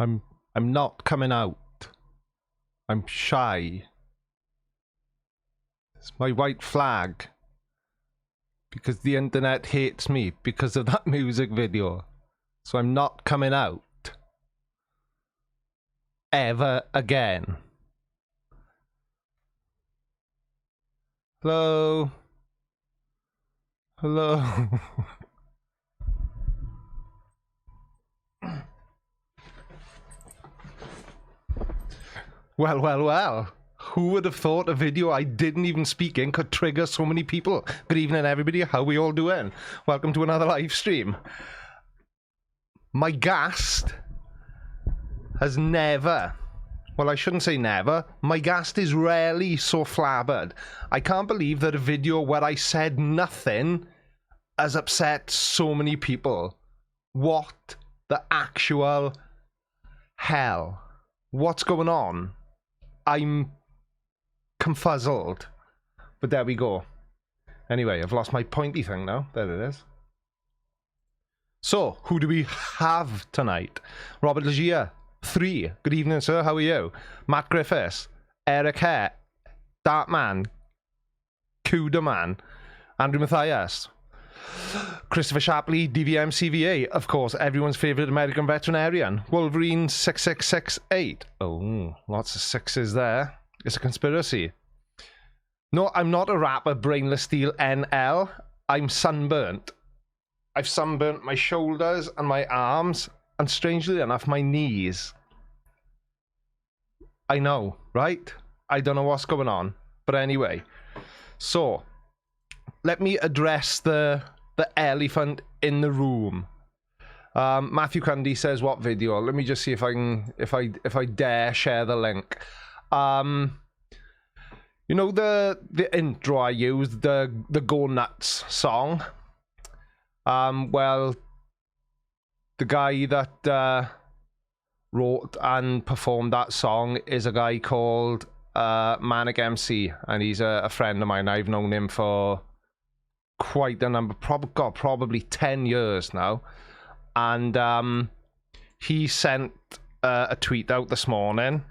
I'm not coming out. I'm shy. It's my white flag. Because the internet hates me because of that music video. So I'm not coming out. Ever again. Hello? Hello? Well. Who would have thought a video I didn't even speak in could trigger so many people? Good evening, everybody. How we all doing? Welcome to another live stream. My guest has never... Well, I shouldn't say never. My guest is rarely so flabbered. I can't believe that a video where I said nothing has upset so many people. What the actual hell? What's going on? I'm confuzzled. But there we go. Anyway, I've lost my pointy thing now. There it is. So, who do we have tonight? Robert Legier, 3. Good evening, sir. How are you? Matt Griffiths, Eric Hare, Darkman, Kudaman, Andrew Matthias, Christopher Shapley, DVM CVA, of course, everyone's favourite American veterinarian, Wolverine 6668. Oh, lots of sixes there. It's a conspiracy. No, I'm not a rapper, Brainless Steel NL. I'm sunburnt. I've sunburnt my shoulders and my arms, and strangely enough, my knees. I know, right? I don't know what's going on. But anyway, so let me address the elephant in the room. Matthew Cundy says, what video? Let me just see if I can, if I dare share the link. You know the intro I used, the Go Nuts song? Well, the guy that wrote and performed that song is a guy called Manic MC, and he's a friend of mine. I've known him for quite a number, probably 10 years now, and he sent a tweet out this morning.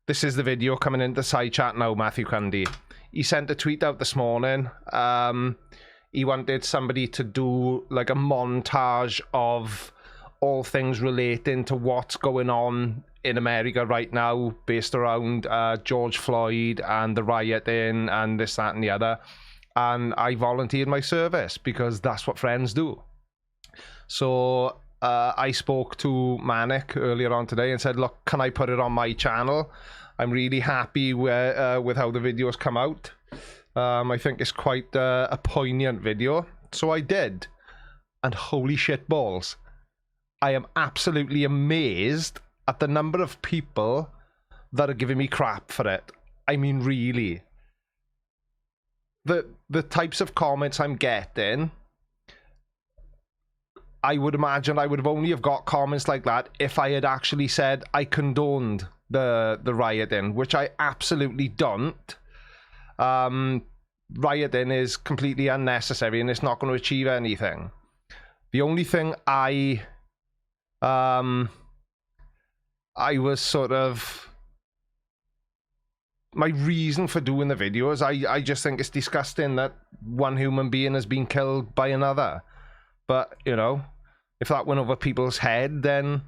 This is the video coming into side chat now, Matthew Cundy. He sent a tweet out this morning. He wanted somebody to do like a montage of all things relating to what's going on in America right now, based around George Floyd and the rioting and this, that, and the other. And I volunteered my service because that's what friends do. So I spoke to Manic earlier on today and said, look, can I put it on my channel? I'm really happy with how the videos come out. I think it's quite a poignant video. So I did. And holy shit balls. I am absolutely amazed at the number of people that are giving me crap for it. I mean, really. The types of comments I'm getting, I would imagine I would have only have got comments like that if I had actually said I condoned the rioting, which I absolutely don't. Rioting is completely unnecessary and it's not going to achieve anything. The only thing I was sort of... My reason for doing the video is I just think it's disgusting that one human being has been killed by another. But, you know, if that went over people's head, then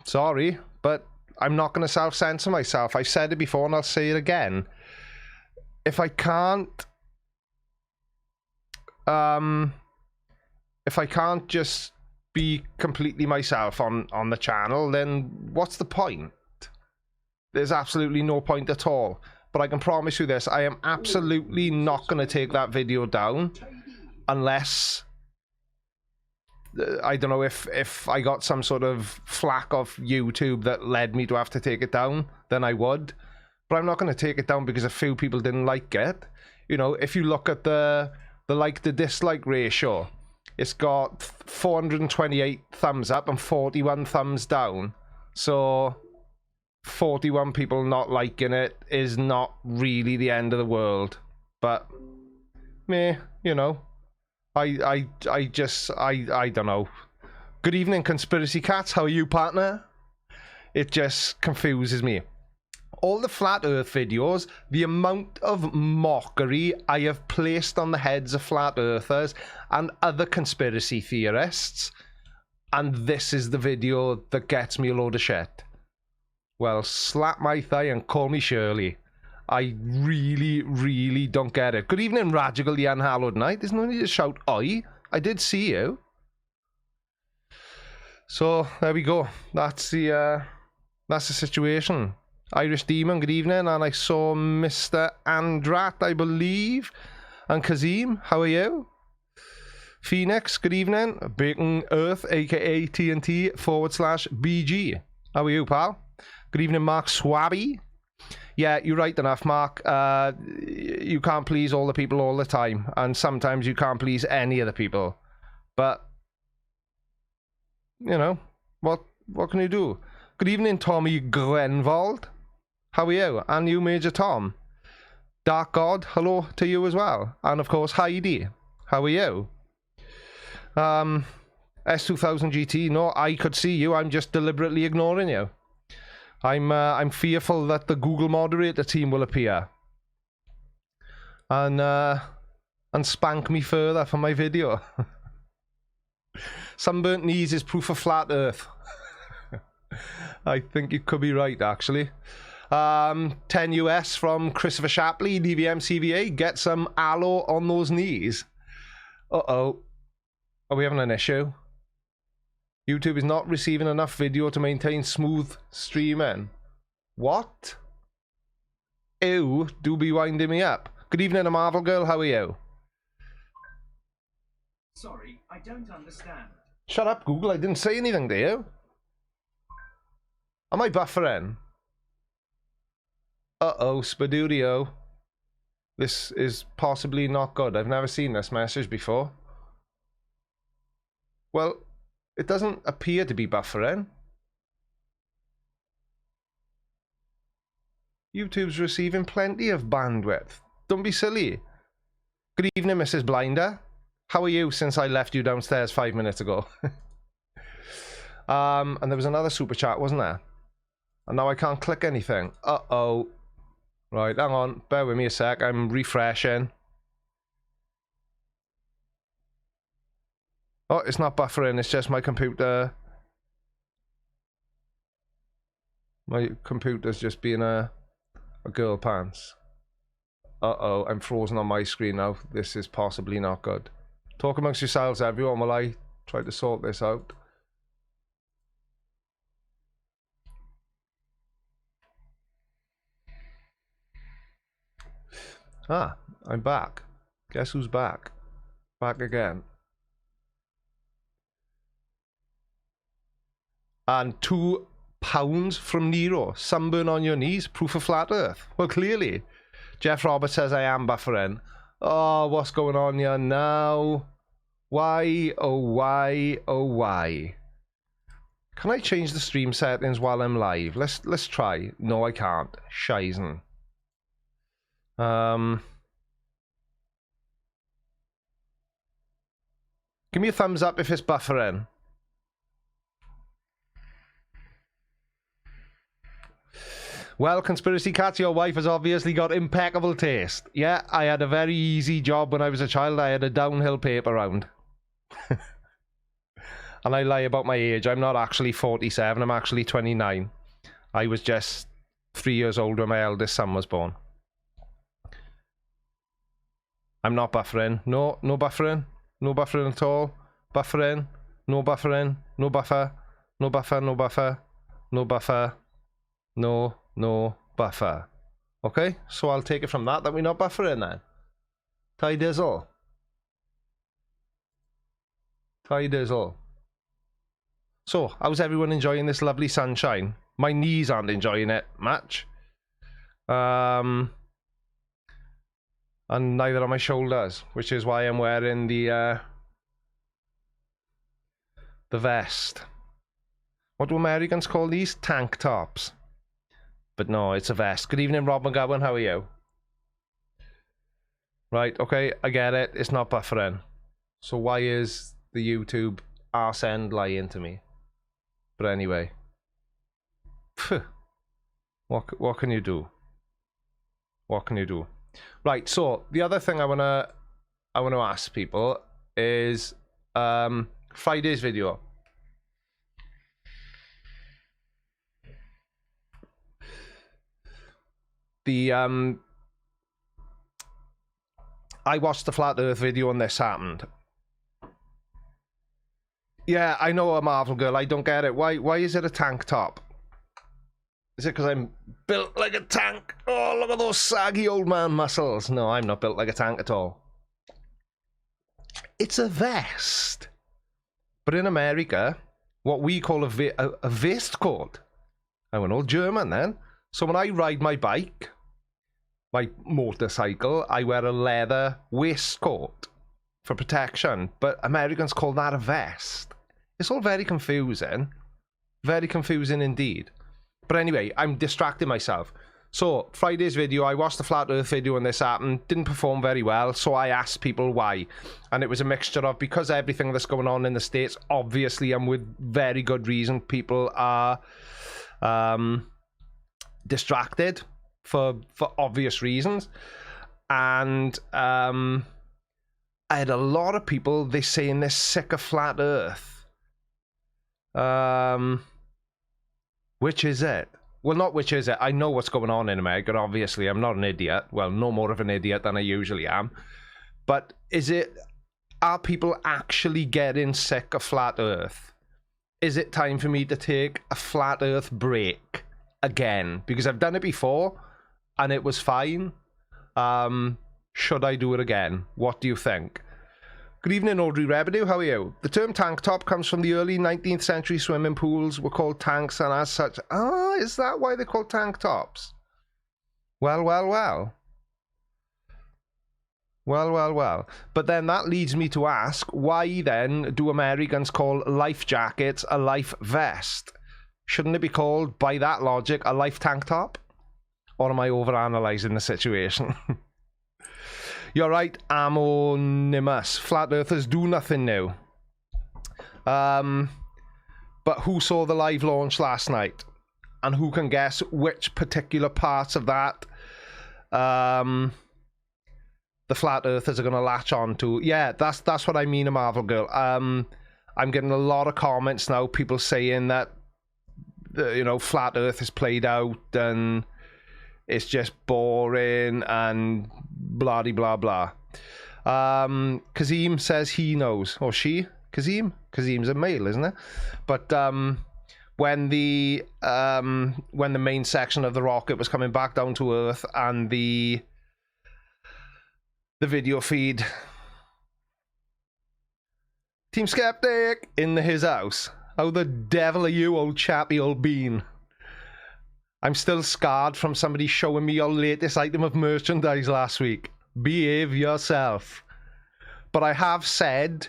sorry, but I'm not going to self-censor myself. I've said it before and I'll say it again. If I can't just be completely myself on the channel, then what's the point? There's absolutely no point at all. But I can promise you this, I am absolutely not going to take that video down unless... I don't know if I got some sort of flack off YouTube that led me to have to take it down, then I would. But I'm not going to take it down because a few people didn't like it. You know, if you look at the like to dislike ratio, it's got 428 thumbs up and 41 thumbs down. So 41 people not liking it is not really the end of the world. But meh, you know. I don't know. Good evening, Conspiracy Cats. How are you, partner? It just confuses me. All the flat earth videos, the amount of mockery I have placed on the heads of flat earthers and other conspiracy theorists, and this is the video that gets me a load of shit. Well, slap my thigh and call me Shirley. I really, really don't get it. Good evening, Radical the Unhallowed Night. There's no need to shout oi. I did see you. So there we go. That's the situation. Irish Demon, good evening. And I saw Mr. Andrat, I believe. And Kazim, how are you? Phoenix, good evening. Bacon Earth, aka TNT/BG. How are you, pal? Good evening, Mark Swabby. Yeah, you're right enough, Mark. You can't please all the people all the time. And sometimes you can't please any of the people. But, you know, what can you do? Good evening, Tommy Grenvald. How are you? And you, Major Tom. Dark God, hello to you as well. And, of course, Heidi. How are you? S2000 GT, no, I could see you. I'm just deliberately ignoring you. I'm fearful that the Google moderator team will appear and spank me further for my video. Sunburnt knees is proof of flat earth. I think you could be right, actually. 10 US from Christopher Shapley, DVM CVA. Get some aloe on those knees. Uh-oh. Are we having an issue? YouTube is not receiving enough video to maintain smooth streaming. What? Ew, do be winding me up. Good evening, a Marvel girl. How are you? Sorry, I don't understand. Shut up, Google. I didn't say anything to you. Am I buffering? Uh-oh, Spadurio. This is possibly not good. I've never seen this message before. Well, it doesn't appear to be buffering. YouTube's receiving plenty of bandwidth. Don't be silly. Good evening, Mrs. Blinder. How are you since I left you downstairs 5 minutes ago? And there was another super chat, wasn't there? And now I can't click anything. Uh-oh. Right, hang on. Bear with me a sec. I'm refreshing. Oh, it's not buffering. It's just my computer. My computer's just being a girl pants. Uh-oh, I'm frozen on my screen now. This is possibly not good. Talk amongst yourselves, everyone, while I try to sort this out. Ah, I'm back. Guess who's back? Back again. And £2 from Nero. Sunburn on your knees. Proof of flat earth. Well, clearly. Jeff Roberts says I am buffering. Oh, what's going on here now? Why? Oh, why? Oh, why? Can I change the stream settings while I'm live? Let's try. No, I can't. Shizen. Give me a thumbs up if it's buffering. Well, Conspiracy Cats, your wife has obviously got impeccable taste. Yeah, I had a very easy job when I was a child. I had a downhill paper round. And I lie about my age. I'm not actually 47. I'm actually 29. I was just 3 years old when my eldest son was born. I'm not buffering. No, no buffering. No buffering at all. Buffering. No buffering. No buffer. No buffer. No buffer. No buffer. No. No buffer. Okay, so I'll take it from that we're not buffering then. Ty Dizzle. Ty Dizzle. So, how's everyone enjoying this lovely sunshine? My knees aren't enjoying it much. And neither are my shoulders, which is why I'm wearing the vest. What do Americans call these? Tank tops. But no, it's a vest. Good evening, Rob McGowan. How are you? Right, okay, I get it. It's not buffering. So why is the YouTube arse end lying to me? But anyway. Phew. What can you do? What can you do? Right, so the other thing I wanna ask people is Friday's video. The I watched the Flat Earth video and this happened. Yeah, I know, a Marvel girl. I don't get it. Why is it a tank top? Is it because I'm built like a tank? Oh, look at those saggy old man muscles. No, I'm not built like a tank at all. It's a vest. But in America, what we call a waistcoat. I went all German then. So when I ride my bike, my motorcycle, I wear a leather waistcoat for protection. But Americans call that a vest. It's all very confusing. Very confusing indeed. But anyway, I'm distracting myself. So, Friday's video, I watched the Flat Earth video and this happened. Didn't perform very well, so I asked people why. And it was a mixture of, because everything that's going on in the States, obviously, and with very good reason, people are distracted for obvious reasons. And I had a lot of people, they saying they're sick of Flat Earth. Which is it? Well, not which is it. I know what's going on in America, obviously. I'm not an idiot. Well, no more of an idiot than I usually am. But are people actually getting sick of Flat Earth? Is it time for me to take a Flat Earth break again? Because I've done it before, and it was fine. Should I do it again? What do you think? Good evening, Audrey Rebedew. How are you? The term tank top comes from the early 19th century. Swimming pools were called tanks, and as such... Ah, is that why they're called tank tops? Well. Well. But then that leads me to ask, why then do Americans call life jackets a life vest? Shouldn't it be called, by that logic, a life tank top? Or am I overanalyzing the situation? You're right, Amonimus. Flat Earthers do nothing new. But who saw the live launch last night? And who can guess which particular parts of that the Flat Earthers are going to latch on to? Yeah, that's what I mean, a Marvel girl. I'm getting a lot of comments now, people saying that, Flat Earth is played out and it's just boring and blah blah blah. Kazim says he knows, or she. Kazim's a male, isn't it? But when the main section of the rocket was coming back down to Earth, and the video feed, Team Skeptic in his house. How the devil are you, old chappy old bean? I'm still scarred from somebody showing me your latest item of merchandise last week. Behave yourself. But I have said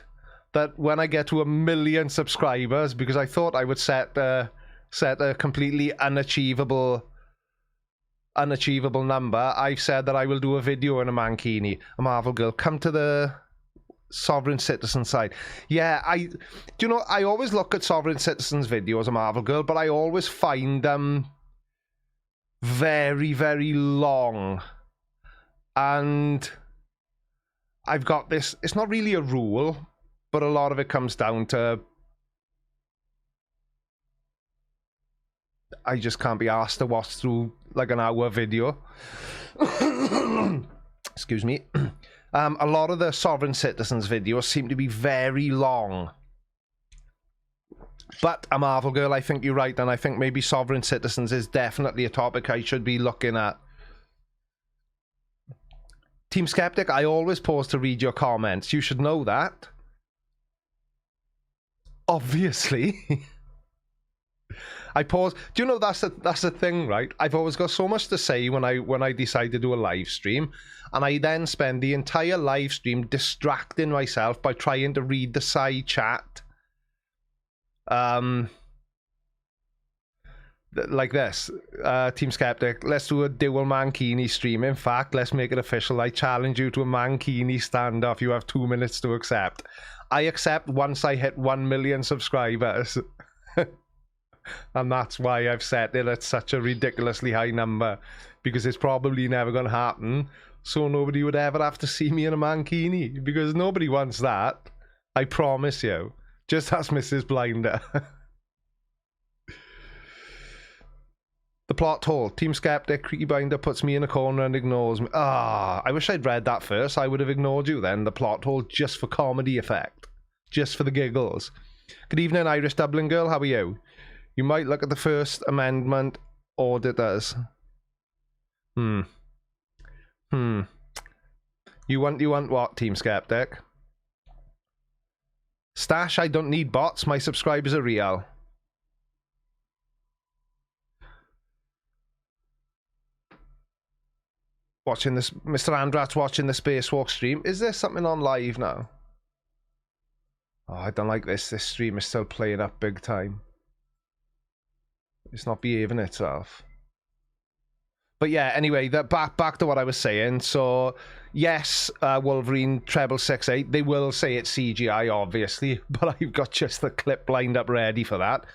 that when I get to 1 million subscribers, because I thought I would set a completely unachievable number, I've said that I will do a video in a mankini. A Marvel girl, come to the Sovereign Citizen side. Yeah, I always look at Sovereign Citizens videos, a Marvel girl, but I always find them very, very long. And I've got this, it's not really a rule, but a lot of it comes down to I just can't be asked to watch through like an hour video. Excuse me. A lot of the Sovereign Citizens videos seem to be very long. But a Marvel girl, I think you're right, and I think maybe Sovereign Citizens is definitely a topic I should be looking at. Team Skeptic, I always pause to read your comments. You should know that. Obviously. I pause. Do you know that's the thing, right? I've always got so much to say when I decide to do a live stream, and I then spend the entire live stream distracting myself by trying to read the side chat. Like this, Team Skeptic, let's do a dual mankini stream. In fact, let's make it official. I challenge you to a mankini standoff. You have 2 minutes to accept. I accept once I hit 1 million subscribers. And that's why I've set it at such a ridiculously high number, because it's probably never going to happen, so nobody would ever have to see me in a mankini, because nobody wants that, I promise you. Just ask Mrs. Blinder. The plot hole. Team Skeptic, Creaky Binder puts me in a corner and ignores me. Ah, I wish I'd read that first. I would have ignored you then. The plot hole, just for comedy effect. Just for the giggles. Good evening, Irish Dublin girl. How are you? You might look at the First Amendment auditors. You want what, Team Skeptic? Stash, I don't need bots. My subscribers are real. Watching this, Mr. Andrat's watching the Spacewalk stream. Is there something on live now? Oh, I don't like this. This stream is still playing up big time. It's not behaving itself. But yeah, anyway, back to what I was saying. So, yes, Wolverine treble 6.8. They will say it's CGI, obviously, but I've got just the clip lined up ready for that.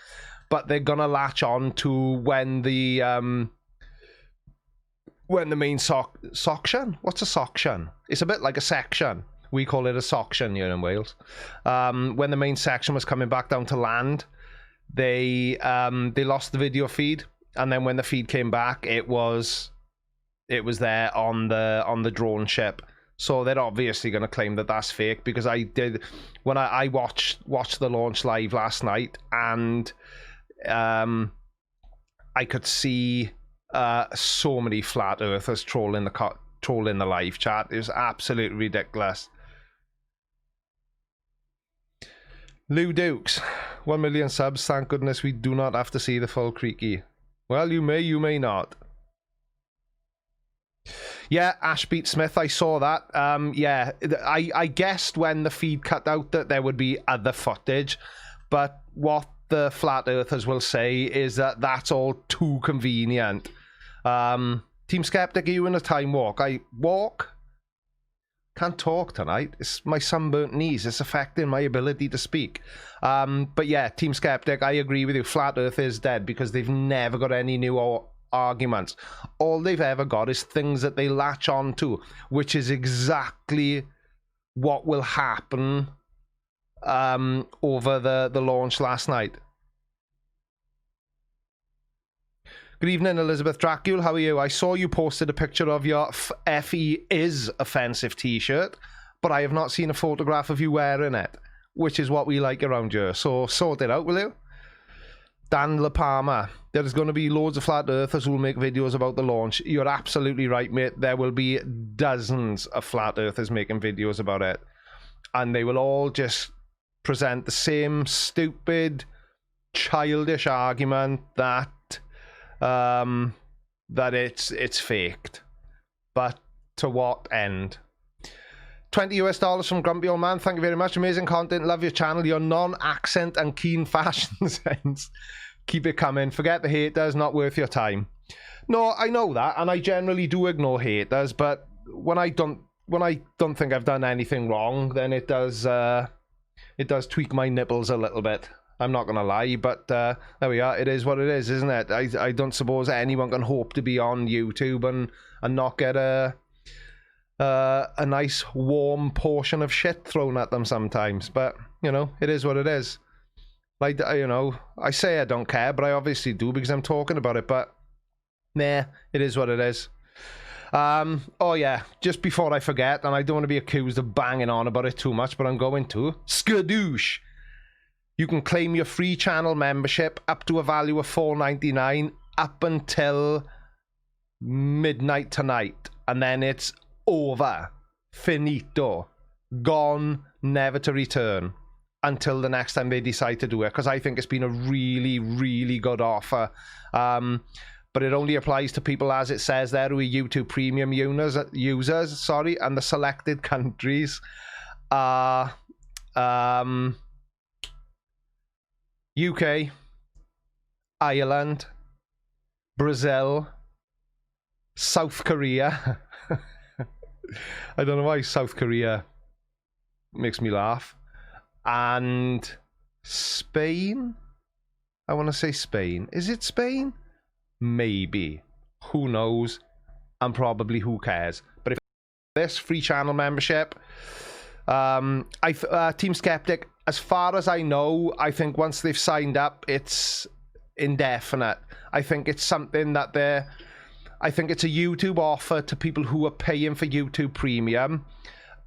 But they're gonna latch on to when the main section. What's a section? It's a bit like a section. We call it a section here in Wales. When the main section was coming back down to land, they lost the video feed, and then when the feed came back, it was there on the drone ship. So they're obviously going to claim that that's fake, because I watched the launch live last night, and I could see so many flat earthers trolling the live chat. It was absolutely ridiculous. Lou Dukes, 1 million subs. Thank goodness we do not have to see the full Creaky. Well, you may not. Yeah, Ashbeat Smith, I saw that. Yeah, I guessed when the feed cut out that there would be other footage, but what the flat earthers will say is that that's all too convenient. Team Skeptic, are you in a time walk? I walk? Can't talk tonight. It's my sunburnt knees. It's affecting my ability to speak. But yeah, Team Skeptic, I agree with you. Flat Earth is dead because they've never got any new arguments. All they've ever got is things that they latch on to, which is exactly what will happen over the launch last night. Good evening, Elizabeth Dracule. How are you? I saw you posted a picture of your FE is offensive t-shirt, but I have not seen a photograph of you wearing it, which is what we like around here. So sort it out, will you? Dan La Palma. There is going to be loads of flat earthers who will make videos about the launch. You're absolutely right, mate. There will be dozens of flat earthers making videos about it. And they will all just present the same stupid, childish argument that it's faked. But to what end? $20 from Grumpy Old Man. Thank you very much. Amazing content. Love your channel. Your non-accent and keen fashion sense. Keep it coming. Forget the haters. Not worth your time. No, I know that, and I generally do ignore haters. But when I don't think I've done anything wrong, then it does tweak my nipples a little bit. I'm not gonna lie, but there we are. It is what it is, isn't it? I don't suppose anyone can hope to be on YouTube and not get a nice warm portion of shit thrown at them sometimes. But you know, it is what it is. Like, you know, I say I don't care, but I obviously do because I'm talking about it. But nah, it is what it is. Oh yeah, just before I forget, and I don't want to be accused of banging on about it too much, but I'm going to. Skadoosh! You can claim your free channel membership up to a value of $4.99 up until midnight tonight. And then it's over. Finito. Gone, never to return. Until the next time they decide to do it. Because I think it's been a really, really good offer. But it only applies to people, as it says there, who are YouTube Premium users, and the selected countries are UK, Ireland, Brazil, South Korea. I don't know why South Korea makes me laugh. And Spain, I want to say Spain. Is it Spain? Maybe. Who knows? And probably who cares? But if this free channel membership, Team Skeptic, as far as I know, I think once they've signed up, it's indefinite. I think it's something that I think it's a YouTube offer to people who are paying for YouTube Premium.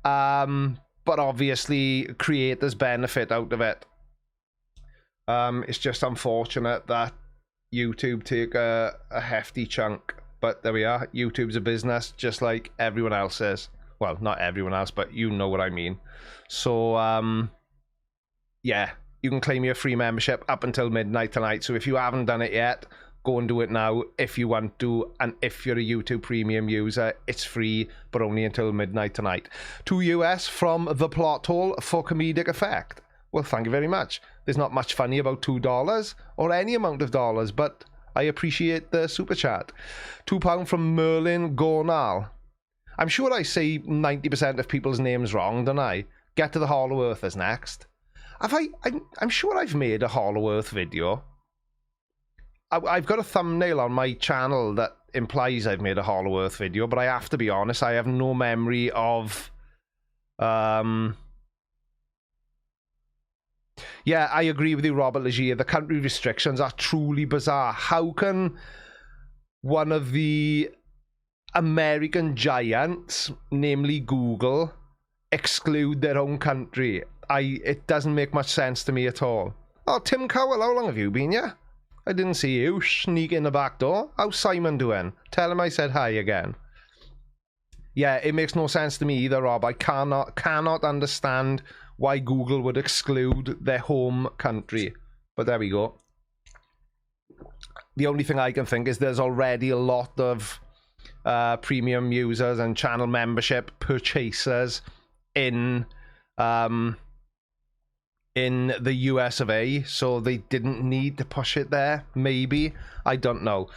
But obviously, creators benefit out of it. It's just unfortunate that YouTube take a hefty chunk. But there we are. YouTube's a business, just like everyone else is. Well, not everyone else, but you know what I mean. So, yeah, you can claim your free membership up until midnight tonight. So if you haven't done it yet, go and do it now if you want to. And if you're a YouTube Premium user, it's free, but only until midnight tonight. $2 from The Plot Hole for comedic effect. Well, thank you very much. There's not much funny about $2 or any amount of dollars, but I appreciate the super chat. £2 from Merlin Gornal. I'm sure I say 90% of people's names wrong, don't I? Get to the Hollow Earthers next. I'm sure I've made a Hollow Earth video. I've got a thumbnail on my channel that implies I've made a Hollow Earth video, but I have to be honest, I have no memory of... Yeah, I agree with you, Robert Legier. The country restrictions are truly bizarre. How can one of the American giants, namely Google, exclude their own country? It doesn't make much sense to me at all. Oh, Tim Cowell, how long have you been here? I didn't see you sneak in the back door. How's Simon doing? Tell him I said hi again. Yeah, it makes no sense to me either, Rob. I cannot understand why Google would exclude their home country. But there we go. The only thing I can think is there's already a lot of premium users and channel membership purchasers in the US of A, so they didn't need to push it there. Maybe. I don't know.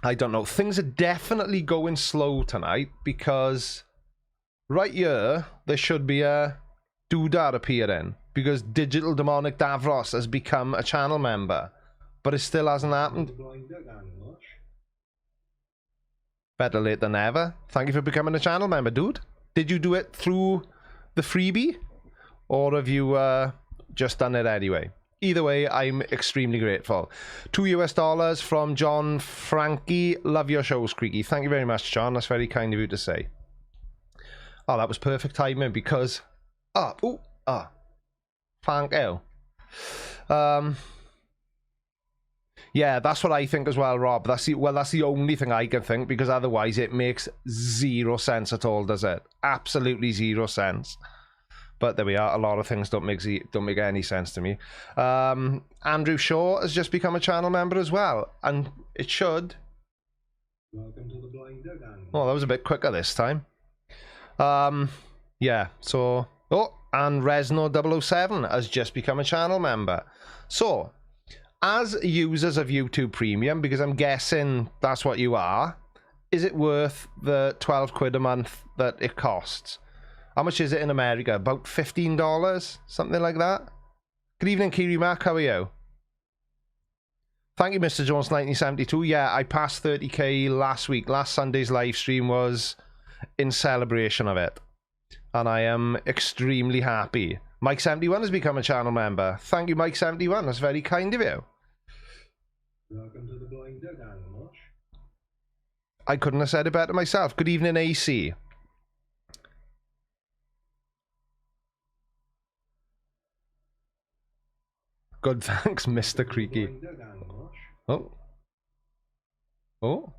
I don't know. Things are definitely going slow tonight because right here, there should be a doodad appearing because Digital Demonic Davros has become a channel member, but it still hasn't happened. Better late than never. Thank you for becoming a channel member, dude. Did you do it through the freebie, or have you just done it anyway? Either way, I'm extremely grateful. $2 from John Frankie. Love your shows, Creaky. Thank you very much, John. That's very kind of you to say. Oh, that was perfect timing because... Thank you. Yeah, that's what I think as well, Rob. That's the only thing I can think, because otherwise it makes zero sense at all, does it? Absolutely zero sense. But there we are. A lot of things don't make any sense to me. Andrew Shaw has just become a channel member as well, and it should. Welcome to the Blind Dog Animal. Oh, that was a bit quicker this time. Yeah. So, and Resno007 has just become a channel member. So, as users of YouTube Premium, because I'm guessing that's what you are, is it worth the £12 a month that it costs? How much is it in America? About $15? Something like that? Good evening, Kiri Mac. How are you? Thank you, Mr. Jones 1972. Yeah, I passed 30k last week. Last Sunday's live stream was in celebration of it. And I am extremely happy. Mike71 has become a channel member. Thank you, Mike71. That's very kind of you. Welcome to the Blind Dog Animal. I couldn't have said it better myself. Good evening, AC. Good, thanks, Mr. Creaky. Oh. Oh.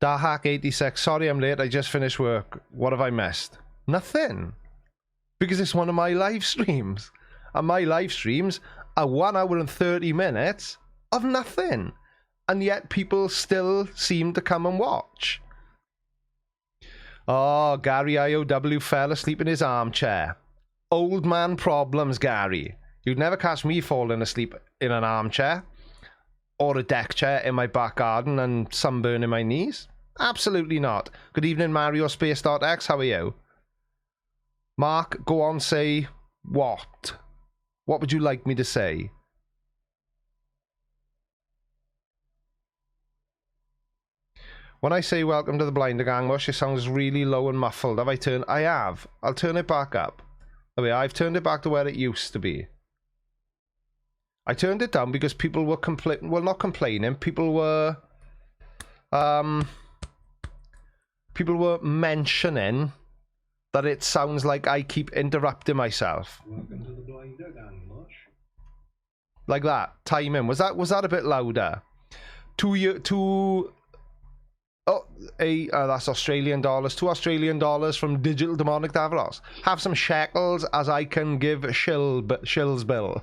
Dahak86, sorry I'm late, I just finished work. What have I missed? Nothing. Because it's one of my live streams. And my live streams are 1 hour and 30 minutes of nothing. And yet people still seem to come and watch. Oh, Gary IOW fell asleep in his armchair. Old man problems, Gary. You'd never catch me falling asleep in an armchair. Or a deck chair in my back garden and sunburning my knees. Absolutely not. Good evening, Mario Space.x. How are you? Mark, go on, say what? What would you like me to say? When I say welcome to the Blinder Gang Mush, it sounds really low and muffled. Have I turned? I have. I'll turn it back up. Oh yeah, I've turned it back to where it used to be. I turned it down because people were not complaining. People were mentioning that it sounds like I keep interrupting myself. Welcome to the Blinder Gang Mush. Like that. Timing. Was that a bit louder? That's Australian dollars. $2 from Digital Demonic Davros. Have some shekels as I can give Shill's bill.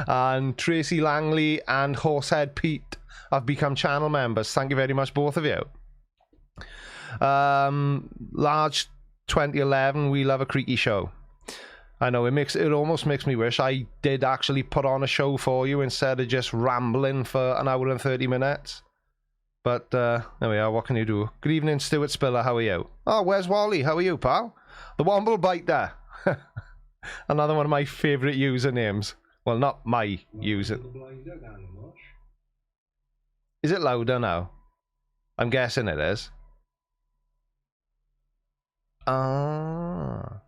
And Tracy Langley and Horsehead Pete have become channel members. Thank you very much, both of you. Large 2011, we love a Creaky show. I know it almost makes me wish I did actually put on a show for you instead of just rambling for an hour and 30 minutes. But there we are, what can you do? Good evening, Stuart Spiller, how are you? Oh, where's Wally? How are you, pal? The Womble Biter. Another one of my favourite usernames. Well, not my user. Is it louder now? I'm guessing it is. Ah.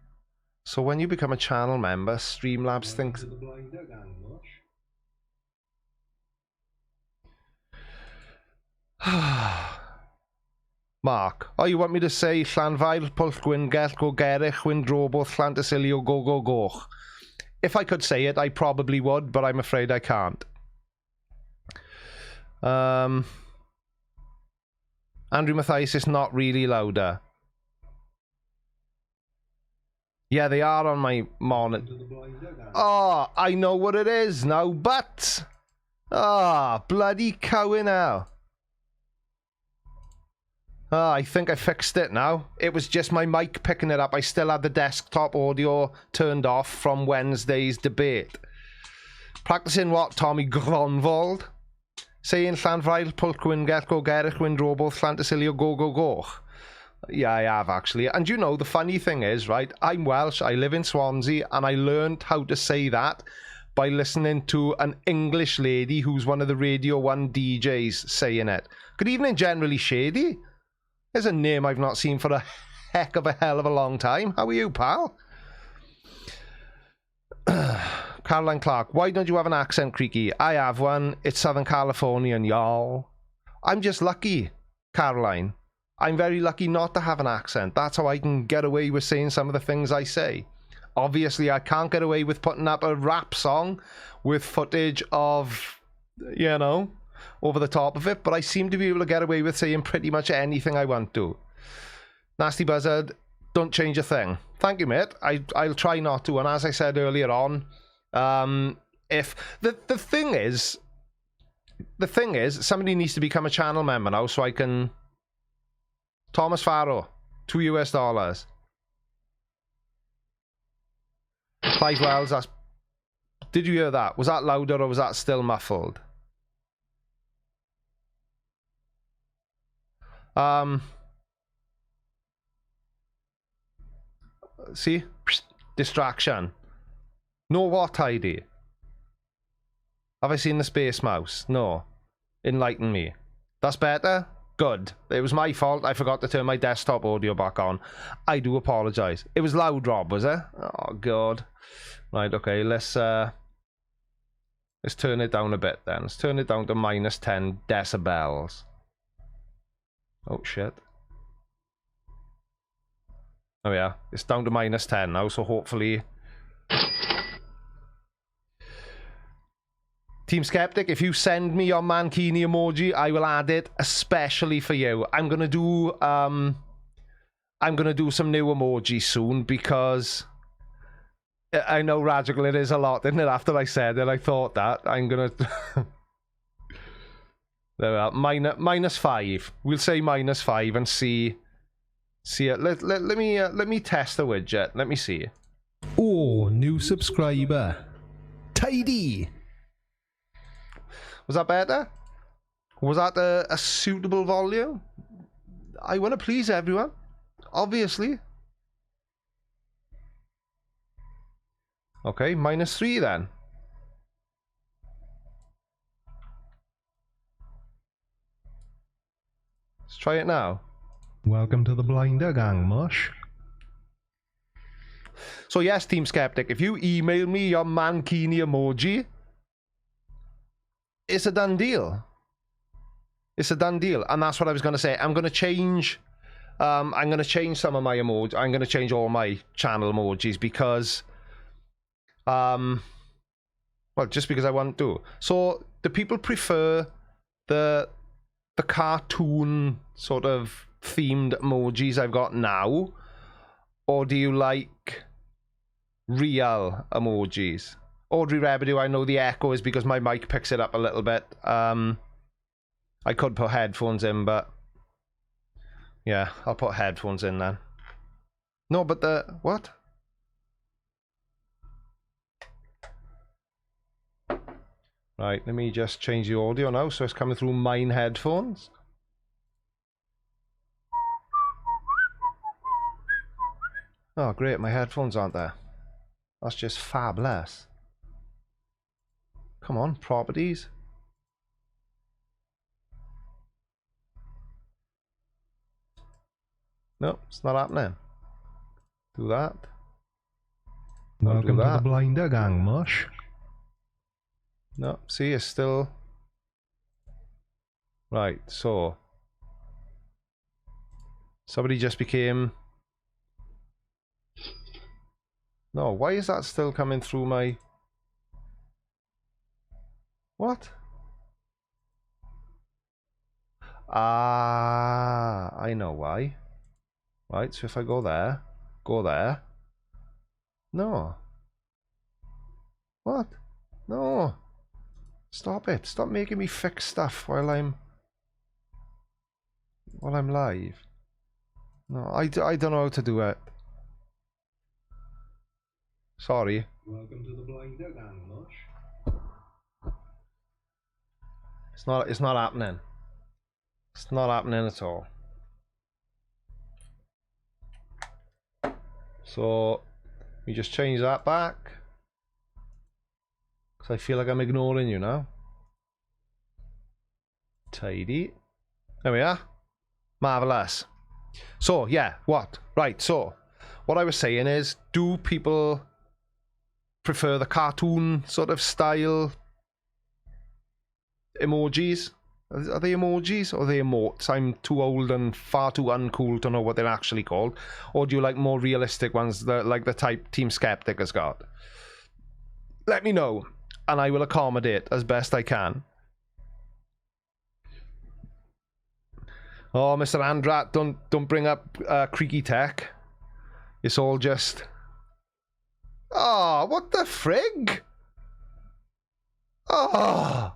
So when you become a channel member, Streamlabs thinks... Mark, oh, you want me to say Llanfair, Pwll Gwyngellt, Go Gerich, Windrobo, Llantysilio, Go Go Goch? If I could say it, I probably would, but I'm afraid I can't. Andrew Mathias is not really louder. Yeah, they are on my monitor. Oh, I know what it is now, but... Ah, bloody cowing now. Oh, I think I fixed it now. It was just my mic picking it up. I still had the desktop audio turned off from Wednesday's debate. Practicing what, Tommy Gronwald? Saying Llanfair, Pwll Gwyngellt, Go Gerich, Windrobo, Llantysilio, Go Go Go. Yeah, I have actually. And you know, the funny thing is, right, I'm Welsh, I live in Swansea, and I learned how to say that by listening to an English lady who's one of the Radio 1 DJs saying it. Good evening, Generally Shady. There's a name I've not seen for a heck of a hell of a long time. How are you, pal? Caroline Clark, why don't you have an accent, Creaky? I have one. It's Southern Californian, y'all. I'm just lucky, Caroline. I'm very lucky not to have an accent. That's how I can get away with saying some of the things I say. Obviously, I can't get away with putting up a rap song with footage of, you know, over the top of it, but I seem to be able to get away with saying pretty much anything I want to. Nasty Buzzard, don't change a thing. Thank you, mate. I'll try not to. And as I said earlier on, if the thing is, somebody needs to become a channel member now so I can. Thomas Farrow, $2. Clive Wells, that's... Did you hear that? Was that louder or was that still muffled? See? Distraction. No what, Heidi? Have I seen the Space Mouse? No. Enlighten me. That's better? Good. It was my fault. I forgot to turn my desktop audio back on. I do apologise. It was loud, Rob, was it? Oh, God. Right, okay. Let's turn it down a bit then. Let's turn it down to minus 10 decibels. Oh, shit. Oh, yeah. It's down to minus 10 now, so hopefully... Team Skeptic, if you send me your Mankini emoji, I will add it especially for you. I'm gonna do some new emojis soon because I know Radical it is a lot, isn't it? After I said it, I thought that I'm gonna there we are. Minus 5. We'll say minus 5 and see it. Let me test the widget. Let me see. Oh, new subscriber. Tidy. Was that better? Was that a suitable volume? I want to please everyone, obviously. Okay, -3 then. Let's try it now. Welcome to the Blinder Gang, Mush. So yes, Team Skeptic, if you email me your mankini emoji, it's a done deal. It's a done deal. And that's what I was going to say. I'm going to change some of my emojis. I'm going to change all my channel emojis because well, just because I want to. So do people prefer the cartoon sort of themed emojis I've got now, or do you like real emojis? Audrey Rebedew, I know the echo is because my mic picks it up a little bit. I could put headphones in, but yeah, I'll put headphones in then. No, but what? Right, let me just change the audio now so it's coming through mine headphones. Oh, great, my headphones aren't there. That's just fabulous. Come on, properties. No, it's not happening. Do that. Welcome to the Blinder Gang, Mush. No, see, it's still... Right, so... Somebody just became... No, why is that still coming through my... What? Ah, I know why. Right, so if I go there... No. What? No. Stop it. Stop making me fix stuff while I'm live. No, I don't know how to do it. Sorry. Welcome to the Blinder Gang, Mush. It's not happening. It's not happening at all. So we just change that back. Because I feel like I'm ignoring you now. Tidy. There we are. Marvelous. So, yeah, what? Right, so what I was saying is, do people prefer the cartoon sort of style emojis? Are they emojis or are they emotes? I'm too old and far too uncool to know what they're actually called. Or do you like more realistic ones, like the type Team Skeptic has got? Let me know, and I will accommodate as best I can. Oh, Mr. Andrat, don't bring up Creaky Tech. It's all just... Oh, what the frig? Oh!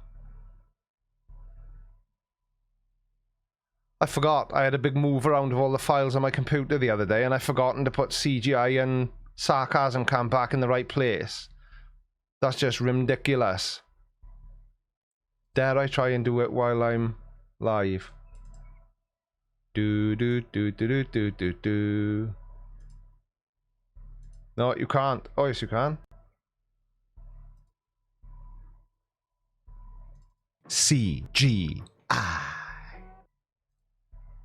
I forgot. I had a big move around of all the files on my computer the other day, and I've forgotten to put CGI and sarcasm cam back in the right place. That's just ridiculous. Dare I try and do it while I'm live? Do. No, you can't. Oh, yes, you can. CGI.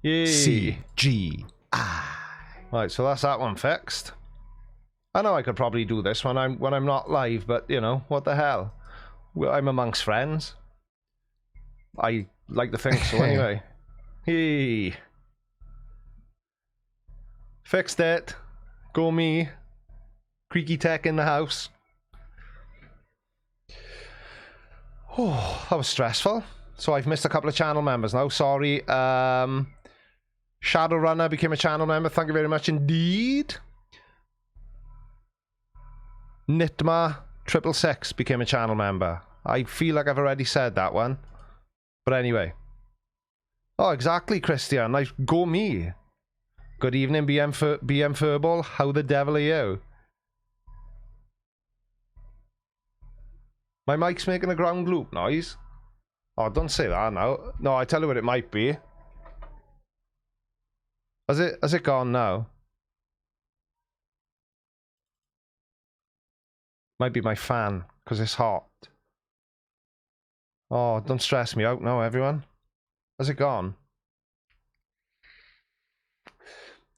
Yay. CGI. Right, so that's that one fixed. I know I could probably do this when I'm not live, but you know, what the hell? I'm amongst friends. I like to think so anyway. Hey. Fixed it. Go me. Creaky Tech in the house. Oh, that was stressful. So I've missed a couple of channel members now. Sorry. Shadowrunner became a channel member. Thank you very much indeed. Nitma666 became a channel member. I feel like I've already said that one. But anyway. Oh, exactly, Christian. Like, go me. Good evening, BM Furball. How the devil are you? My mic's making a ground loop noise. Oh, don't say that now. No, I tell you what it might be. Has it gone now? Might be my fan, because it's hot. Oh, don't stress me out now, everyone. Has it gone?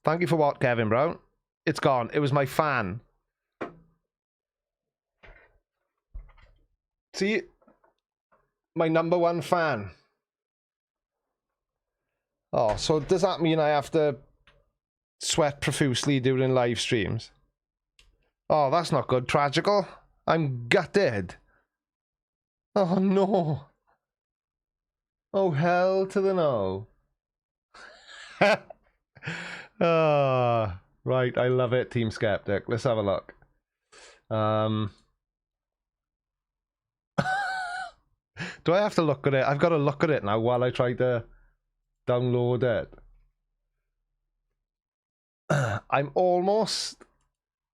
Thank you for what, Kevin Brown? It's gone. It was my fan. See? My #1 fan. Oh, so does that mean I have to sweat profusely during live streams? Oh, that's not good. Tragical. I'm gutted. Oh, no. Oh, hell to the no. Right, I love it, Team Skeptic. Let's have a look. Do I have to look at it? I've got to look at it now while I try to download it. I'm almost...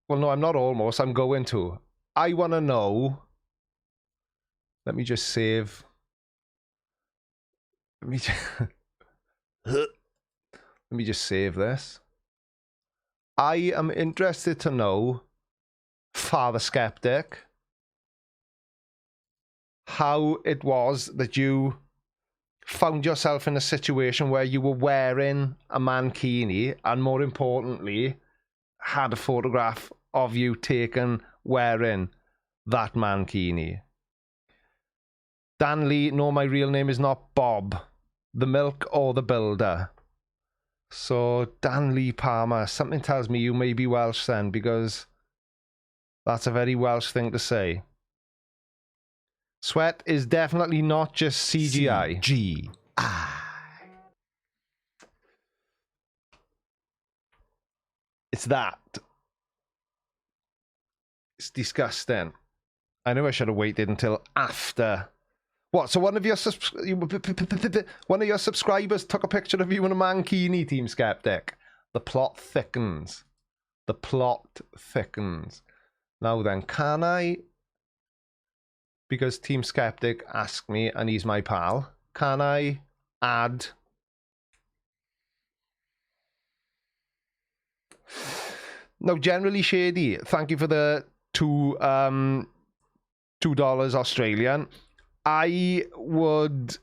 Well, no, I'm not almost. I'm going to. I want to know... Let me just save... Let me just... Let me just save this. I am interested to know, Father Skeptic, how it was that you found yourself in a situation where you were wearing a mankini and, more importantly, had a photograph of you taken wearing that mankini. Dan Lee, no, my real name is not Bob, the Milk or the Builder. So, Dan Lee Palmer, something tells me you may be Welsh then, because that's a very Welsh thing to say. Sweat is definitely not just CGI. CGI. It's that. It's disgusting. I know I should have waited until after. What? So one of your subscribers took a picture of you in a mankini, Team Skeptic. The plot thickens. The plot thickens. Now then, can I? Because Team Skeptic asked me, and he's my pal. Can I add? No, generally shady. Thank you for the $2 Australian. I would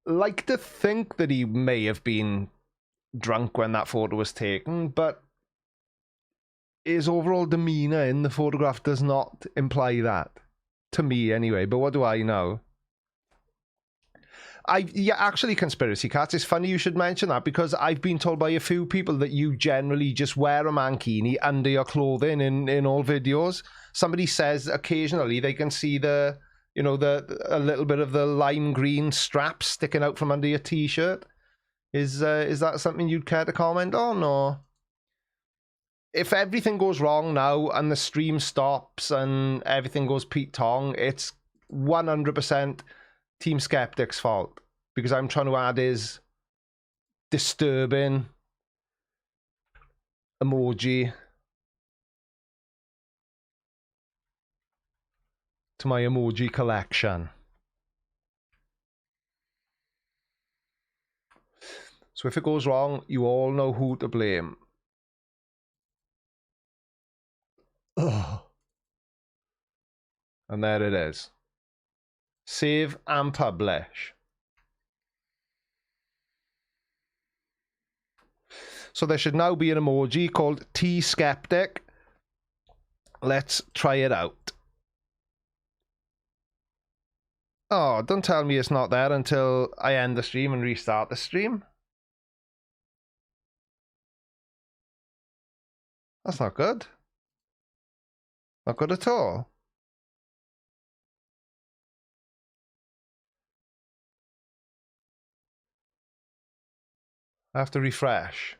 like to think that he may have been drunk when that photo was taken, but his overall demeanor in the photograph does not imply that. To me, anyway. But what do I know? Yeah, actually, Conspiracy Cats, it's funny you should mention that, because I've been told by a few people that you generally just wear a mankini under your clothing in all videos. Somebody says occasionally they can see the... You know, a little bit of the lime green strap sticking out from under your t-shirt. Is that something you'd care to comment on, or? If everything goes wrong now and the stream stops and everything goes Pete Tong, it's 100% Team Skeptic's fault, because I'm trying to add his disturbing emoji to my emoji collection. So if it goes wrong, you all know who to blame. Ugh. And there it is. Save and publish. So there should now be an emoji called T Skeptic. Let's try it out. Oh, don't tell me it's not there until I end the stream and restart the stream. That's not good. Not good at all. I have to refresh.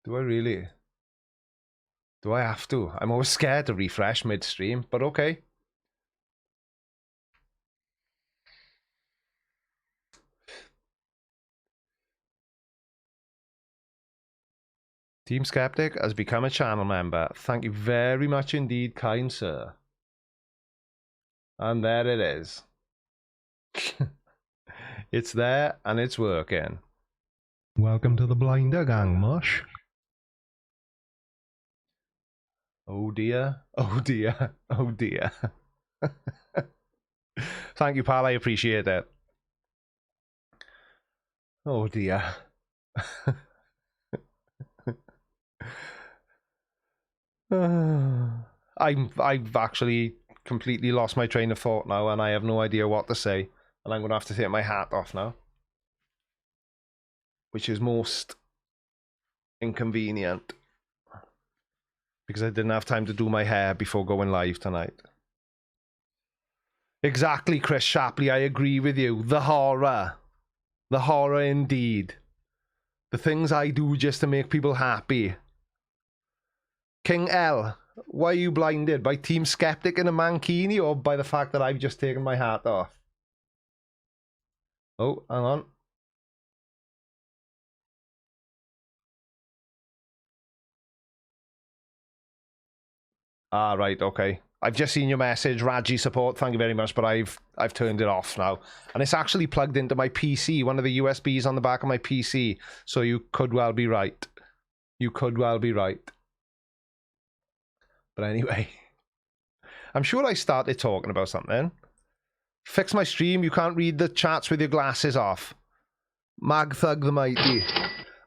Do I really? Do I have to? I'm always scared to refresh mid-stream, but okay. Team Skeptic has become a channel member. Thank you very much indeed, kind sir. And there it is. It's there and it's working. Welcome to the Blinder Gang, Mush. Oh dear. Oh dear. Oh dear. Thank you, pal. I appreciate it. Oh dear. I've actually completely lost my train of thought now, and I have no idea what to say. And I'm going to have to take my hat off now, which is most inconvenient because I didn't have time to do my hair before going live tonight. Exactly, Chris Shapley. I agree with you. The horror indeed. The things I do just to make people happy. King L, why are you blinded? By Team Skeptic in a mankini or by the fact that I've just taken my hat off? Oh, hang on. Ah, right, okay. I've just seen your message, Raji support, thank you very much, but I've turned it off now. And it's actually plugged into my PC, one of the USBs on the back of my PC. So you could well be right. You could well be right. But anyway, I'm sure I started talking about something. Fix my stream, you can't read the chats with your glasses off. Mag Thug the Mighty.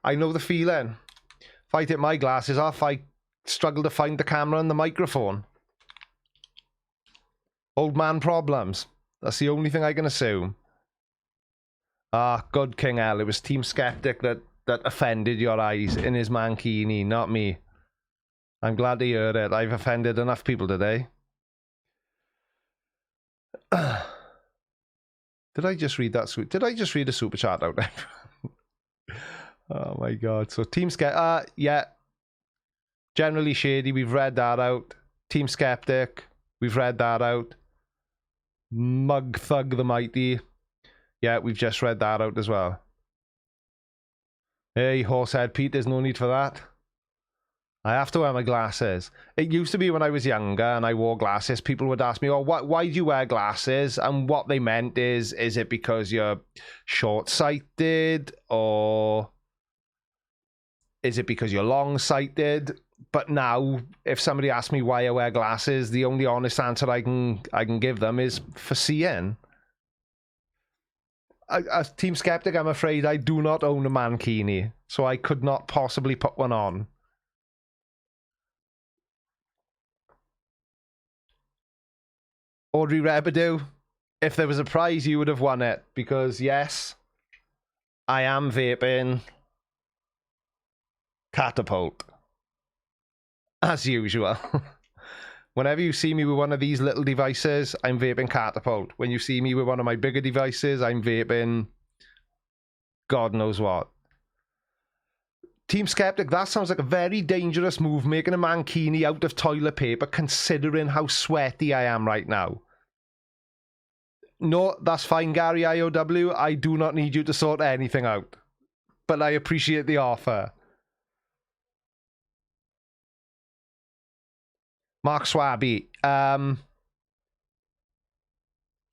I know the feeling. If I take my glasses off, I struggle to find the camera and the microphone. Old man problems. That's the only thing I can assume. Ah, good King L. It was Team Skeptic that offended your eyes in his mankini, not me. I'm glad to hear it. I've offended enough people today. Did I just read that? Did I just read a super chat out there? Oh my god. So Team Skeptic, yeah. Generally Shady, we've read that out. Team Skeptic, we've read that out. Mug Thug the Mighty, yeah, we've just read that out as well. Hey, Horsehead Pete, there's no need for that. I have to wear my glasses. It used to be when I was younger and I wore glasses, people would ask me, oh, why do you wear glasses? And what they meant is it because you're short-sighted or is it because you're long-sighted? But now, if somebody asks me why I wear glasses, the only honest answer I can give them is for seeing. As Team Skeptic, I'm afraid I do not own a mankini, so I could not possibly put one on. Audrey Rebedu, if there was a prize, you would have won it, because yes, I am vaping Catapult. As usual. Whenever you see me with one of these little devices, I'm vaping Catapult. When you see me with one of my bigger devices, I'm vaping God knows what. Team Skeptic, that sounds like a very dangerous move, making a mankini out of toilet paper, considering how sweaty I am right now. No, that's fine, Gary IOW. I do not need you to sort anything out. But I appreciate the offer. Mark Swabby,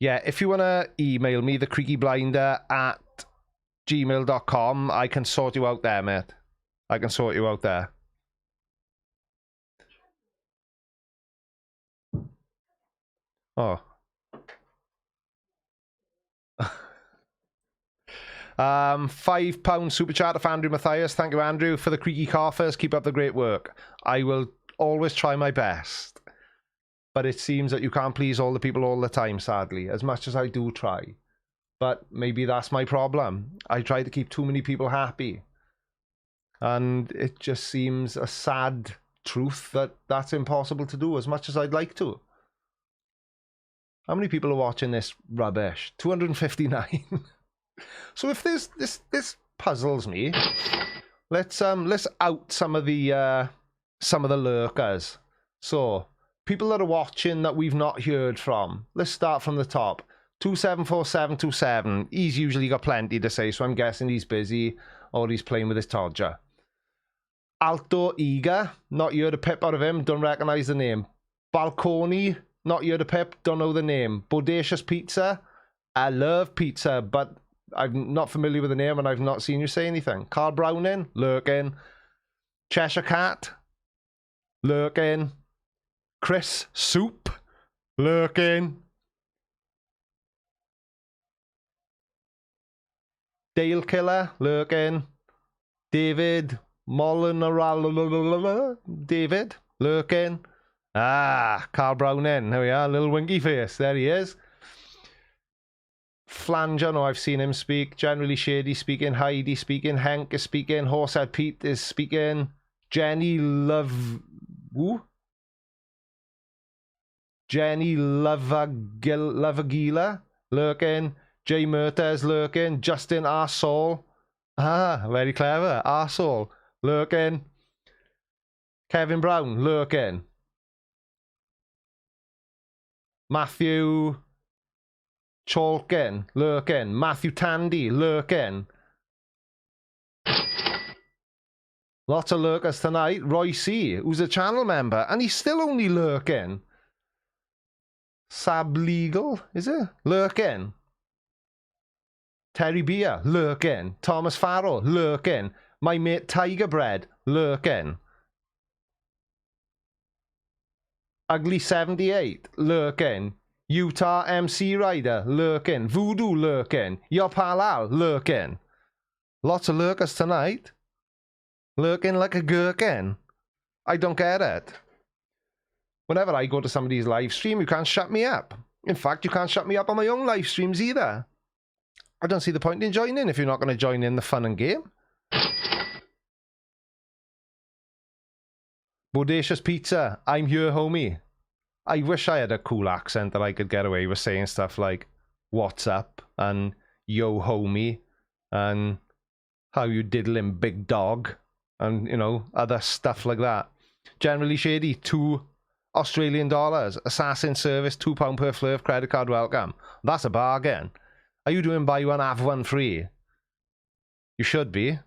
yeah, if you want to email me, thecreakyblinder@gmail.com, I can sort you out there, mate. I can sort you out there. Oh. £5 super chat of Andrew Matthias. Thank you, Andrew, for the Creaky coffers. Keep up the great work. I will always try my best, but it seems that you can't please all the people all the time, sadly, as much as I do try. But maybe that's my problem. I try to keep too many people happy, and it just seems a sad truth that that's impossible to do as much as I'd like to. How many people are watching this rubbish? 259. So if this puzzles me, let's out some of the lurkers. So, people that are watching that we've not heard from. Let's start from the top. 274727. He's usually got plenty to say, so I'm guessing he's busy or he's playing with his Todger. Alto Eager, not heard a pip out of him, don't recognise the name. Balcony, not heard a pip, don't know the name. Bodacious Pizza, I love pizza, but I'm not familiar with the name and I've not seen you say anything. Carl Browning, lurking. Cheshire Cat, lurking. Chris Soup, lurking. Dale Killer, lurking. David Molinaral, David, lurking. Ah, Carl Browning, there we are, little winky face, there he is. Flanger, no, I've seen him speak. Generally Shady speaking, Heidi speaking, Hank is speaking, Horsehead Pete is speaking, Jenny Lovagila, lurking. Jay Murta's lurking. Justin Arsehole. Ah, very clever. Arsehole, lurking. Kevin Brown, lurking. Matthew Chalkin, lurking. Matthew Tandy, lurking. Lots of lurkers tonight. Roy C, who's a channel member, and he's still only lurking. Sab Legal, is it? Lurking. Terry Beer, lurking. Thomas Farrell, lurking. My mate Tiger Bread, lurking. Ugly 78, lurking. Utah MC Rider, lurking. Voodoo, lurking. Your pal Al, lurking. Lots of lurkers tonight. Lurking like a gherkin. I don't get it. Whenever I go to somebody's live stream, you can't shut me up. In fact, you can't shut me up on my own live streams either. I don't see the point in joining if you're not going to join in the fun and game. Bodacious Pizza, I'm here, homie. I wish I had a cool accent that I could get away with saying stuff like, what's up, and yo, homie, and how you diddling, big dog, and, you know, other stuff like that. Generally Shady, $2 Australian. Assassin Service, £2 per flurf, credit card welcome. That's a bargain. Are you doing buy one, have one free? You should be.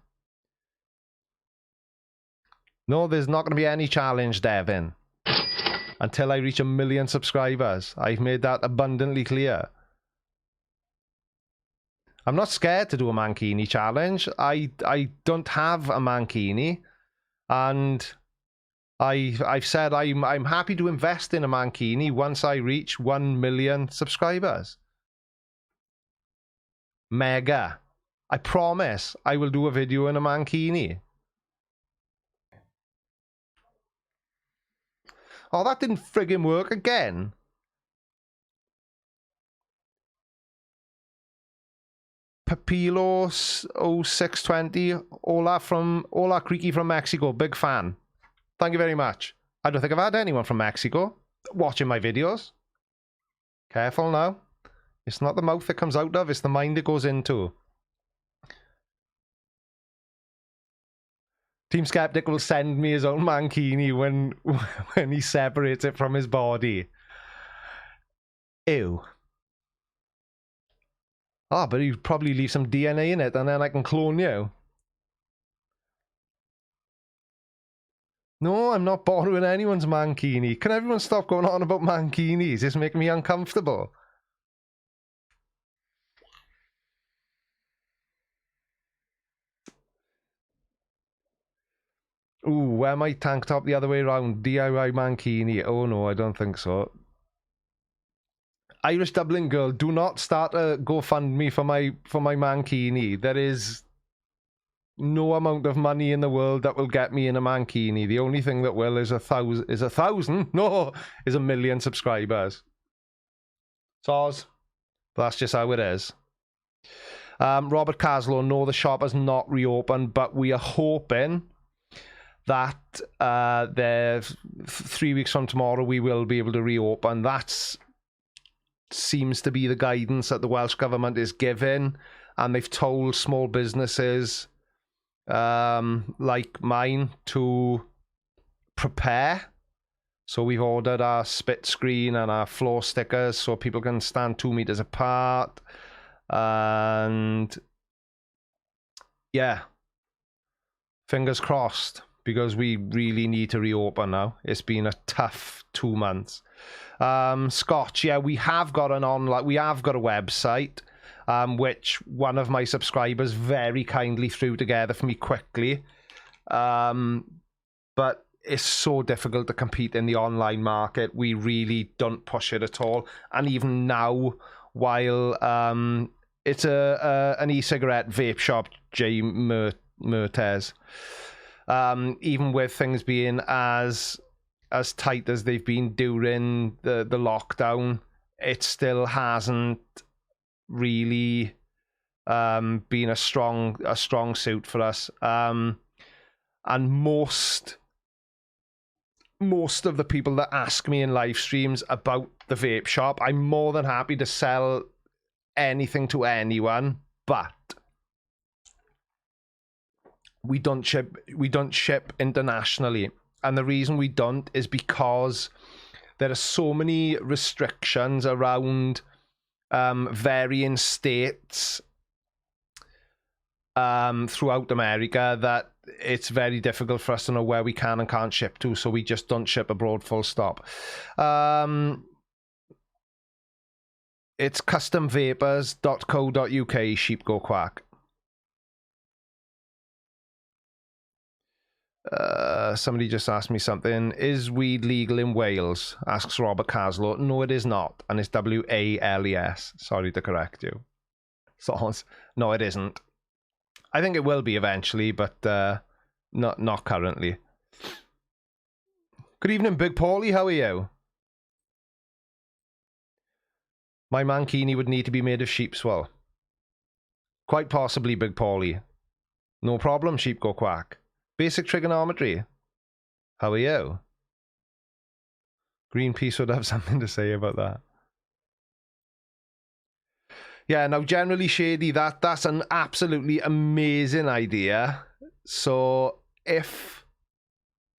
No, there's not going to be any challenge, Devin. Until I reach 1 million subscribers. I've made that abundantly clear. I'm not scared to do a mankini challenge. I don't have a mankini. And I've said I'm happy to invest in a mankini once I reach 1 million subscribers. Mega. I promise I will do a video in a mankini. Oh, that didn't friggin' work again. Papilo 0620. Hola Creaky from Mexico. Big fan. Thank you very much. I don't think I've had anyone from Mexico watching my videos. Careful now. It's not the mouth it comes out of, it's the mind it goes into. Team Skeptic will send me his own mankini when he separates it from his body. Ew. Ah, but he'd probably leave some DNA in it and then I can clone you. No, I'm not borrowing anyone's mankini. Can everyone stop going on about mankinis? It's making me uncomfortable. Ooh, wear my tank top the other way around. DIY mankini. Oh no, I don't think so. Irish Dublin Girl, do not start a GoFundMe for my mankini. There is no amount of money in the world that will get me in a mankini. The only thing that will is a thousand? No, is 1 million subscribers. Soz. That's just how it is. Robert Caslow, no, the shop has not reopened, but we are hoping that there's 3 weeks from tomorrow we will be able to reopen. That seems to be the guidance that the Welsh government is giving, and they've told small businesses like mine to prepare. So we've ordered our split screen and our floor stickers so people can stand 2 meters apart. And yeah, fingers crossed, because we really need to reopen now. It's been a tough 2 months. Scotch, yeah, we have got a website, which one of my subscribers very kindly threw together for me quickly. But it's so difficult to compete in the online market. We really don't push it at all. And even now, while it's an e-cigarette vape shop, J. Mertes, even with things being as tight as they've been during the lockdown, it still hasn't really been a strong suit for us. And most of the people that ask me in live streams about the vape shop, I'm more than happy to sell anything to anyone, but we don't ship internationally. And the reason we don't is because there are so many restrictions around varying states throughout America that it's very difficult for us to know where we can and can't ship to, so we just don't ship abroad, full stop. It's customvapors.co.uk, sheep go quack. Somebody just asked me something. Is weed legal in Wales? Asks Robert Caslow. No, it is not. And it's WALES. Sorry to correct you. So, no, it isn't. I think it will be eventually, but not currently. Good evening, Big Paulie. How are you? My mankini would need to be made of sheep's wool. Quite possibly, Big Paulie. No problem, sheep go quack. Basic trigonometry. How are you? Greenpeace would have something to say about that. Yeah, now generally, Shady, that's an absolutely amazing idea. So if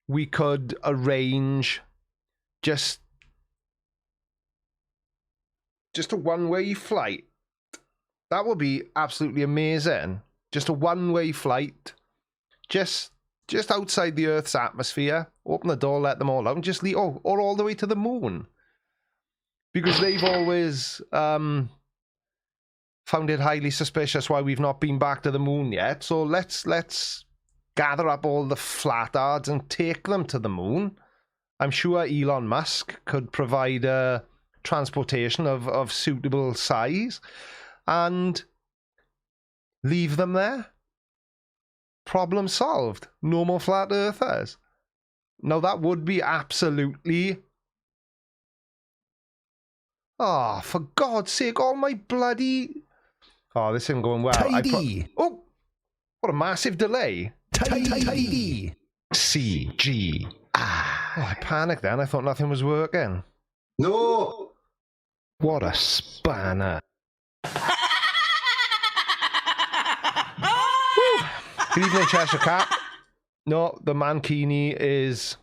we could arrange just a one-way flight, that would be absolutely amazing. Just a one-way flight, just outside the Earth's atmosphere. Open the door, let them all out, and just leave, or all the way to the moon. Because they've always found it highly suspicious why we've not been back to the moon yet. So let's gather up all the flatards and take them to the moon. I'm sure Elon Musk could provide a transportation of suitable size and leave them there. Problem solved. No more flat earthers. Now that would be absolutely... Oh, for God's sake, all my bloody... Oh, this isn't going well. Tidy. Oh, what a massive delay. Tidy. CG. Oh, I panicked then. I thought nothing was working. No! What a spanner. Good evening, Cheshire Cat. No, the mankini is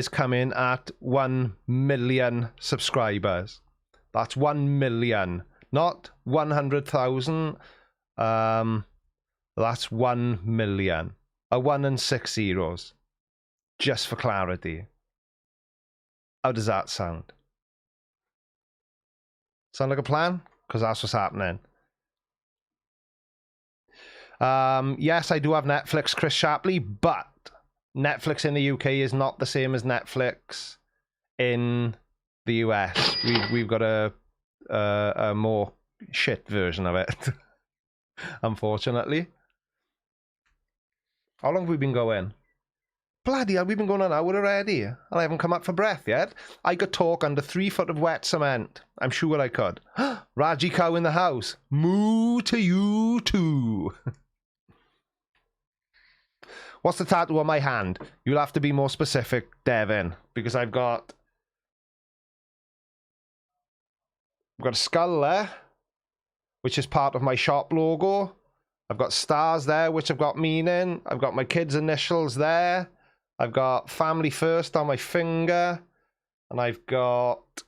coming at 1 million subscribers. That's 1 million, not 100,000. That's 1 million. A 1 and 6 zeros. Just for clarity. How does that sound? Sound like a plan? Because that's what's happening. Yes, I do have Netflix, Chris Shapley, but Netflix in the UK is not the same as Netflix in the US. We've got a more shit version of it, unfortunately. How long have we been going? Bloody hell, we've been going an hour already, and I haven't come up for breath yet. I could talk under 3 foot of wet cement. I'm sure I could. Raji cow in the house. Moo to you too. What's the tattoo on my hand? You'll have to be more specific, Devin, because I've got a skull there, which is part of my shop logo. I've got stars there, which have got meaning. I've got my kids' initials there. I've got family first on my finger. And I've got...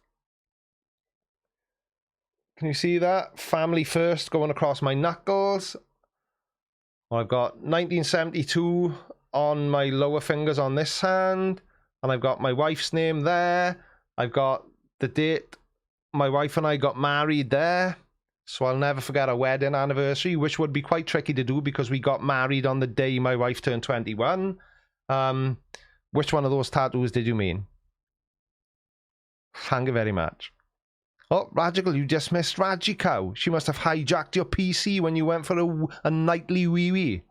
Can you see that? Family first going across my knuckles. I've got 1972 on my lower fingers on this hand. And I've got my wife's name there. I've got the date my wife and I got married there. So I'll never forget our wedding anniversary, which would be quite tricky to do because we got married on the day my wife turned 21. Which one of those tattoos did you mean? Thank you very much. Oh, Radical, you just missed Ragicow. She must have hijacked your PC when you went for a nightly wee-wee.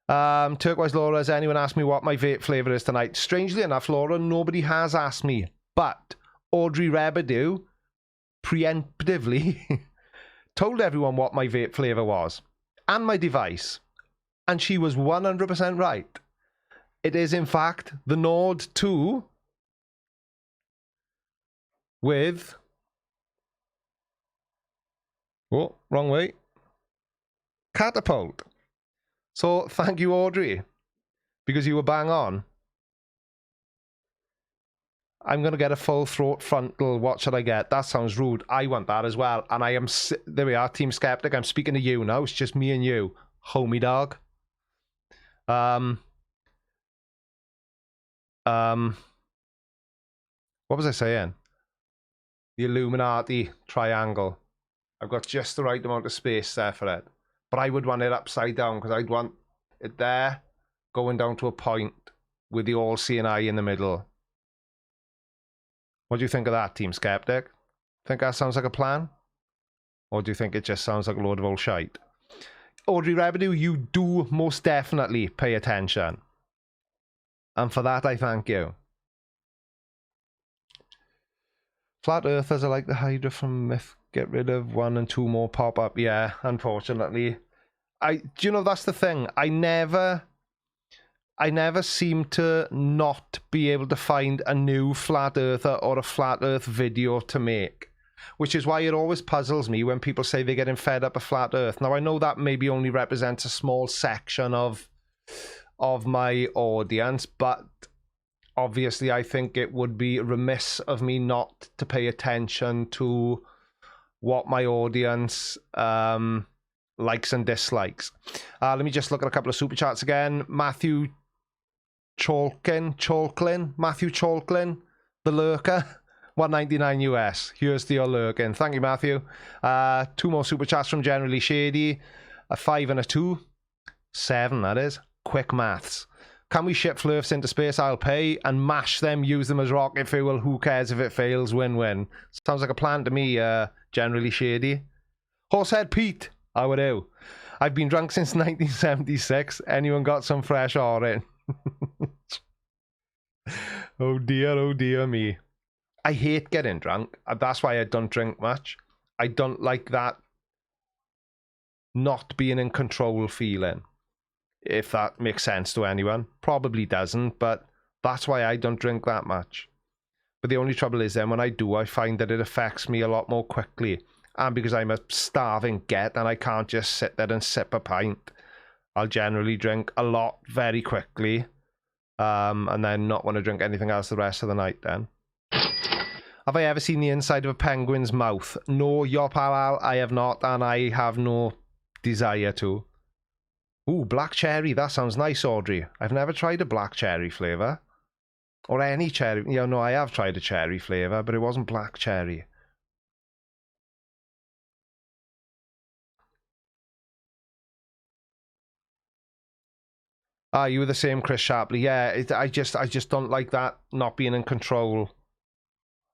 Turquoise Laura, has anyone asked me what my vape flavour is tonight? Strangely enough, Laura, nobody has asked me. But Audrey Rebedew preemptively told everyone what my vape flavour was. And my device. And she was 100% right. It is, in fact, the Nord 2 with... Oh, wrong way. Catapult. So, thank you, Audrey, because you were bang on. I'm going to get a full throat frontal. What should I get? That sounds rude. I want that as well. And I am... There we are, Team Skeptic. I'm speaking to you now. It's just me and you. Homie dog. What was I saying? The Illuminati triangle. I've got just the right amount of space there for it. But I would want it upside down because I'd want it there, going down to a point with the all-seeing eye in the middle. What do you think of that, Team Skeptic? Think that sounds like a plan? Or do you think it just sounds like a load of old shite? Audrey Rebedew, you do most definitely pay attention. And for that, I thank you. Flat Earthers are like the Hydra from Myth. Get rid of 1 and 2 more pop up. Yeah, unfortunately. Do you know, that's the thing. I never seem to not be able to find a new Flat Earther or a Flat Earth video to make. Which is why it always puzzles me when people say they're getting fed up of Flat Earth. Now, I know that maybe only represents a small section of my audience, but obviously I think it would be remiss of me not to pay attention to what my audience likes and dislikes. Let me just look at a couple of super chats again. Matthew Chalklin, the lurker, 199 US. Here's to your lurking. Thank you, Matthew. 2 more super chats from Generally Shady. A 5 and a 2. 7, that is. Quick maths. Can we ship flurfs into space? I'll pay. And mash them, use them as rocket fuel. Who cares if it fails? Win-win. Sounds like a plan to me, Generally Shady. Horsehead Pete, how are you? I've been drunk since 1976. Anyone got some fresh orange? Oh dear me. I hate getting drunk. That's why I don't drink much. I don't like that not being in control feeling. If that makes sense to anyone. Probably doesn't, but that's why I don't drink that much. But the only trouble is then when I do, I find that it affects me a lot more quickly. And because I'm a starving get and I can't just sit there and sip a pint, I'll generally drink a lot very quickly. And then not want to drink anything else the rest of the night then. Have I ever seen the inside of a penguin's mouth? No, your pal, I have not, and I have no desire to. Ooh, black cherry. That sounds nice, Audrey. I've never tried a black cherry flavour. Or any cherry. Yeah, no, I have tried a cherry flavour, but it wasn't black cherry. Ah, you were the same, Chris Sharpley. Yeah, I just don't like that, not being in control.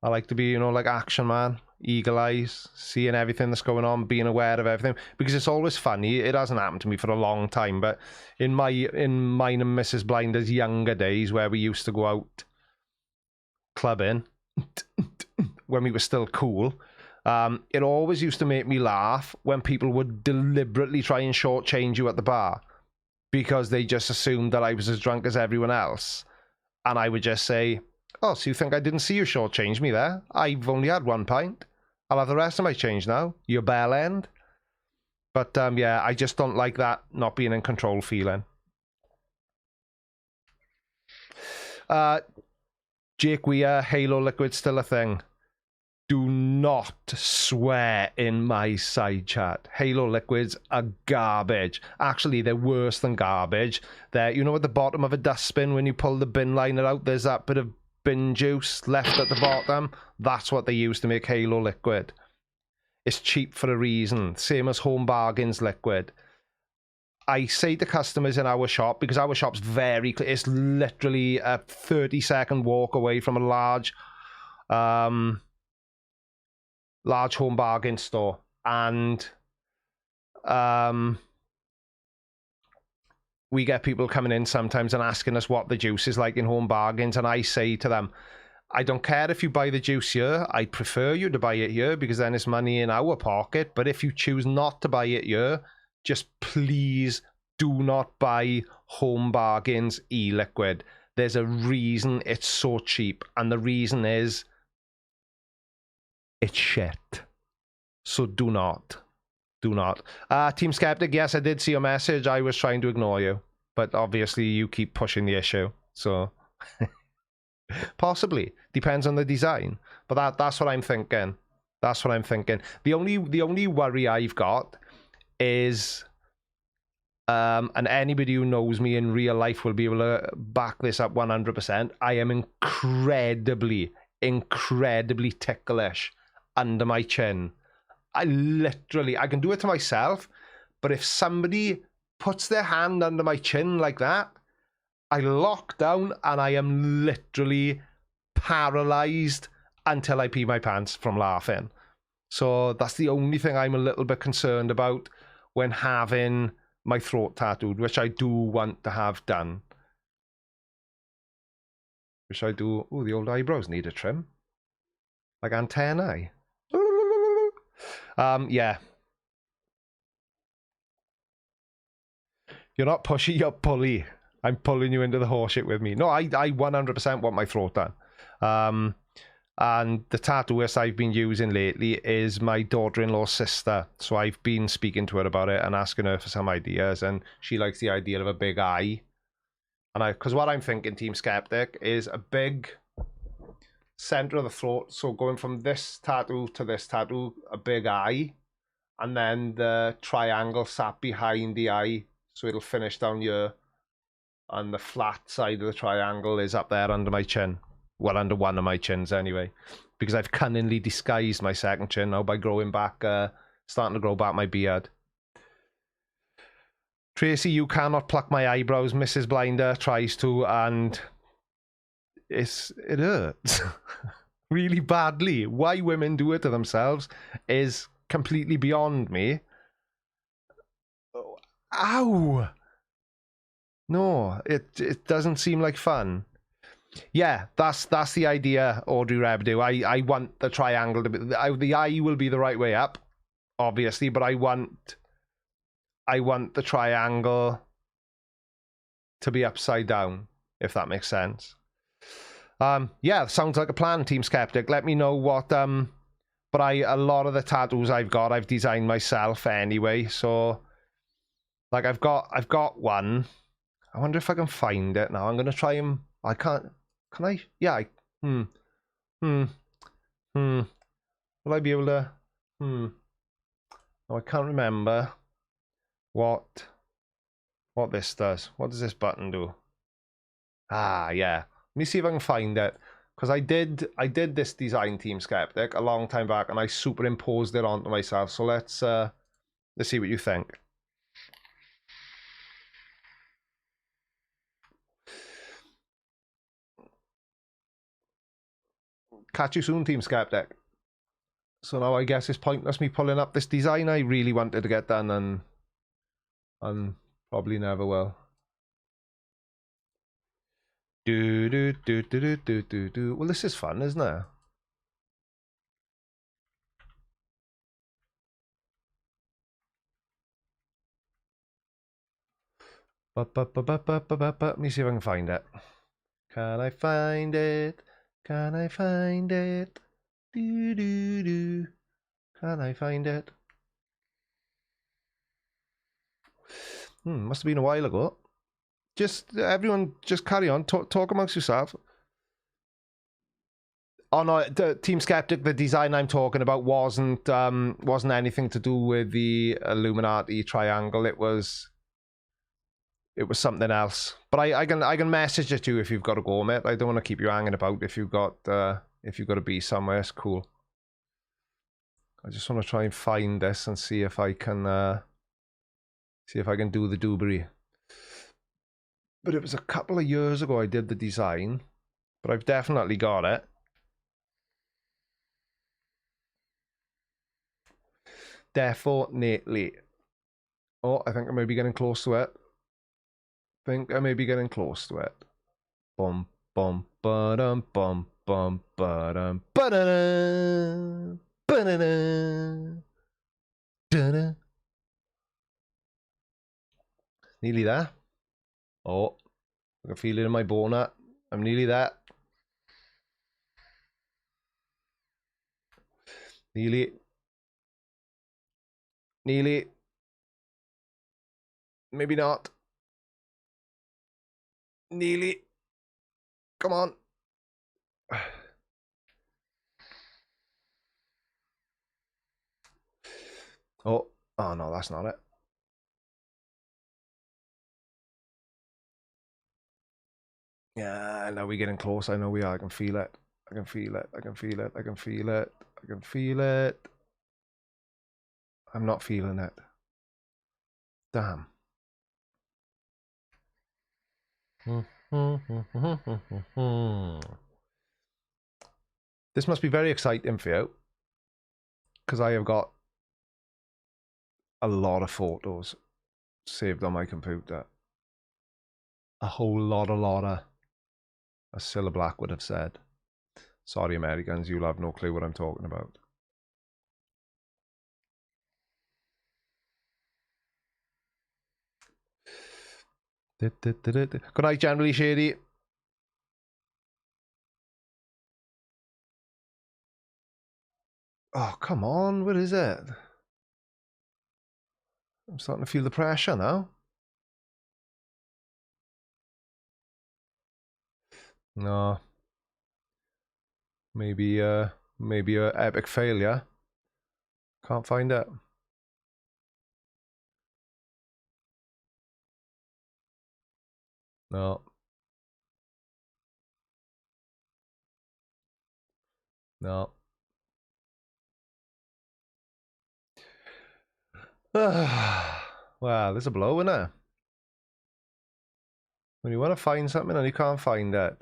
I like to be, you know, like Action Man. Eagle eyes, seeing everything that's going on, being aware of everything, because it's always funny. It hasn't happened to me for a long time, but in mine and Mrs. Blinder's younger days, where we used to go out clubbing when we were still cool, it always used to make me laugh when people would deliberately try and shortchange you at the bar because they just assumed that I was as drunk as everyone else, and I would just say, oh, so you think I didn't see you shortchange me there? I've only had 1 pint. I'll have the rest of my change now. You bell end. But, yeah, I just don't like that not being in control feeling. Jake Weir, Halo Liquid still a thing. Do not swear in my side chat. Halo Liquids are garbage. Actually, they're worse than garbage. They're, you know, at the bottom of a dustbin, when you pull the bin liner out, there's that bit of bin juice left at the bottom. That's what they use to make Halo Liquid. It's cheap for a reason. Same as Home Bargains Liquid. I say to customers in our shop, because our shop's very clear, it's literally a 30-second walk away from a large home bargain store, and we get people coming in sometimes and asking us what the juice is like in home bargains, and I say to them, I don't care if you buy the juice here. I prefer you to buy it here because then it's money in our pocket. But if you choose not to buy it here, just please do not buy home bargains e-liquid. There's a reason it's so cheap, and the reason is it's shit. So do not. Do not. Team Skeptic, yes, I did see your message. I was trying to ignore you, but obviously you keep pushing the issue. So possibly. Depends on the design. But that's what I'm thinking. That's what I'm thinking. The only worry I've got is and anybody who knows me in real life will be able to back this up 100%. I am incredibly ticklish under my chin. I can do it to myself, but if somebody puts their hand under my chin like that, I lock down and I am literally paralyzed until I pee my pants from laughing. So that's the only thing I'm a little bit concerned about when having my throat tattooed, which I do want to have done. Which I do. Oh, the old eyebrows need a trim. Like antennae. Yeah. You're not pushy, you're pulley. I'm pulling you into the horseshit with me. No, I 100% want my throat done. And the tattooist I've been using lately is my daughter-in-law's sister. So I've been speaking to her about it and asking her for some ideas, and she likes the idea of a big eye. And because what I'm thinking, Team Skeptic, is a big center of the throat. So going from this tattoo to this tattoo, a big eye, and then the triangle sat behind the eye, so it'll finish down here, and the flat side of the triangle is up there under my chin. Well, under one of my chins anyway, because I've cunningly disguised my second chin now by growing back, starting to grow back my beard. Tracy, you cannot pluck my eyebrows. Mrs. Blinder tries to, and it hurts really badly. Why women do it to themselves is completely beyond me. Ow! No, it doesn't seem like fun. Yeah, that's the idea, Audrey Rebdo. I want the triangle to be... the eye will be the right way up, obviously, but I want the triangle to be upside down, if that makes sense. Yeah, sounds like a plan, Team Skeptic. Let me know what... But a lot of the tattoos I've got, I've designed myself anyway, so... Like, I've got one. I wonder if I can find it now. I'm going to try and... I can't... Can I? Yeah, Will I be able to... No, I can't remember what this does. What does this button do? Ah, yeah. Let me see if I can find it. Because I did this design, Team Skeptic, a long time back, and I superimposed it onto myself. So let's see what you think. Catch you soon, Team Skeptic. So now I guess it's pointless me pulling up this design I really wanted to get done, and probably never will. Well, this is fun, isn't it? Let me see if I can find it. Can I find it? Can I find it? Can I find it? Must have been a while ago. Just everyone, just carry on. Talk amongst yourself. Oh no, Team Skeptic. The design I'm talking about wasn't anything to do with the Illuminati triangle. It was something else. But I can message it to you if you've got to go, mate. I don't want to keep you hanging about if you've got to be somewhere. It's cool. I just want to try and find this and see if I can See if I can do the Dewberry. But it was a couple of years ago I did the design. But I've definitely got it. Definitely. Oh, I think I may be getting close to it. Think I may be getting close to it. Bum bum ba-dum bum bum ba-dum ba-da-dum ba-da-dum da-da. Nearly there. Oh, I can feel it in my boner. I'm nearly there. Nearly. Nearly. Maybe not. Nearly. Come on. Oh, oh no, that's not it. Yeah, now we're getting close. I know we are. I can feel it. I can feel it. I can feel it. I can feel it. I can feel it. I'm not feeling it. Damn. This must be very exciting for you, because I have got a lot of photos saved on my computer. A whole lot, as Cilla Black would have said. Sorry, Americans, you'll have no clue what I'm talking about. Good night, Generally Shady. Oh, come on, what is it? I'm starting to feel the pressure now. No. Maybe a epic failure. Can't find it. No. No. Wow, there's a blow, isn't it? When you want to find something and you can't find it.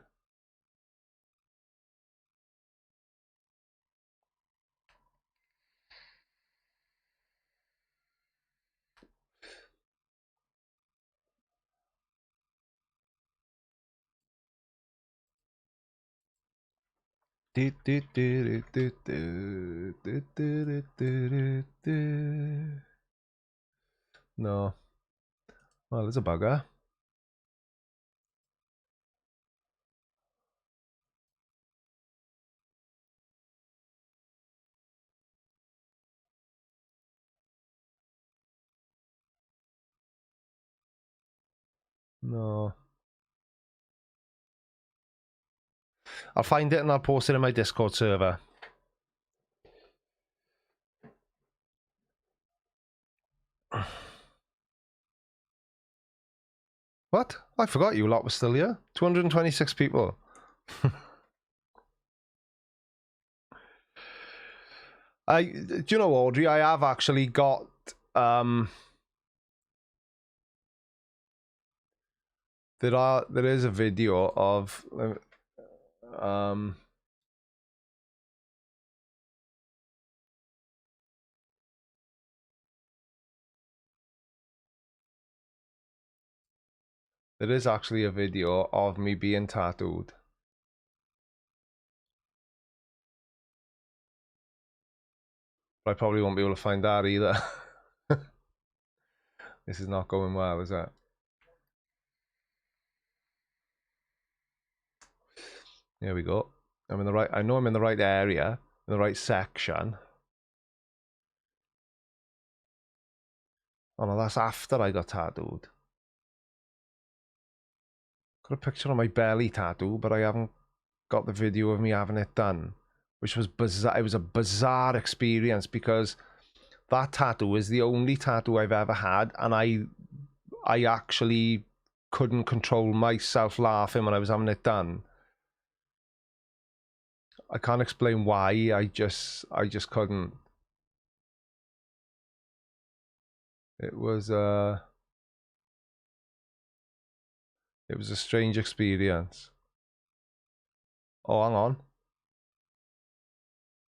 No. Well, there's a bugger. No. I'll find it and I'll post it in my Discord server. What? I forgot you lot were still here. 226 people. Do you know, Audrey, I have actually got there is a video of there is actually a video of me being tattooed. But I probably won't be able to find that either. This is not going well, is it? There we go. I'm in the right. I know I'm in the right area, in the right section. Oh no, that's after I got tattooed. Got a picture of my belly tattoo, but I haven't got the video of me having it done, which was bizarre. It was a bizarre experience because that tattoo is the only tattoo I've ever had, and I actually couldn't control myself laughing when I was having it done. I can't explain why. I just couldn't. It was It was a strange experience. Oh, hang on.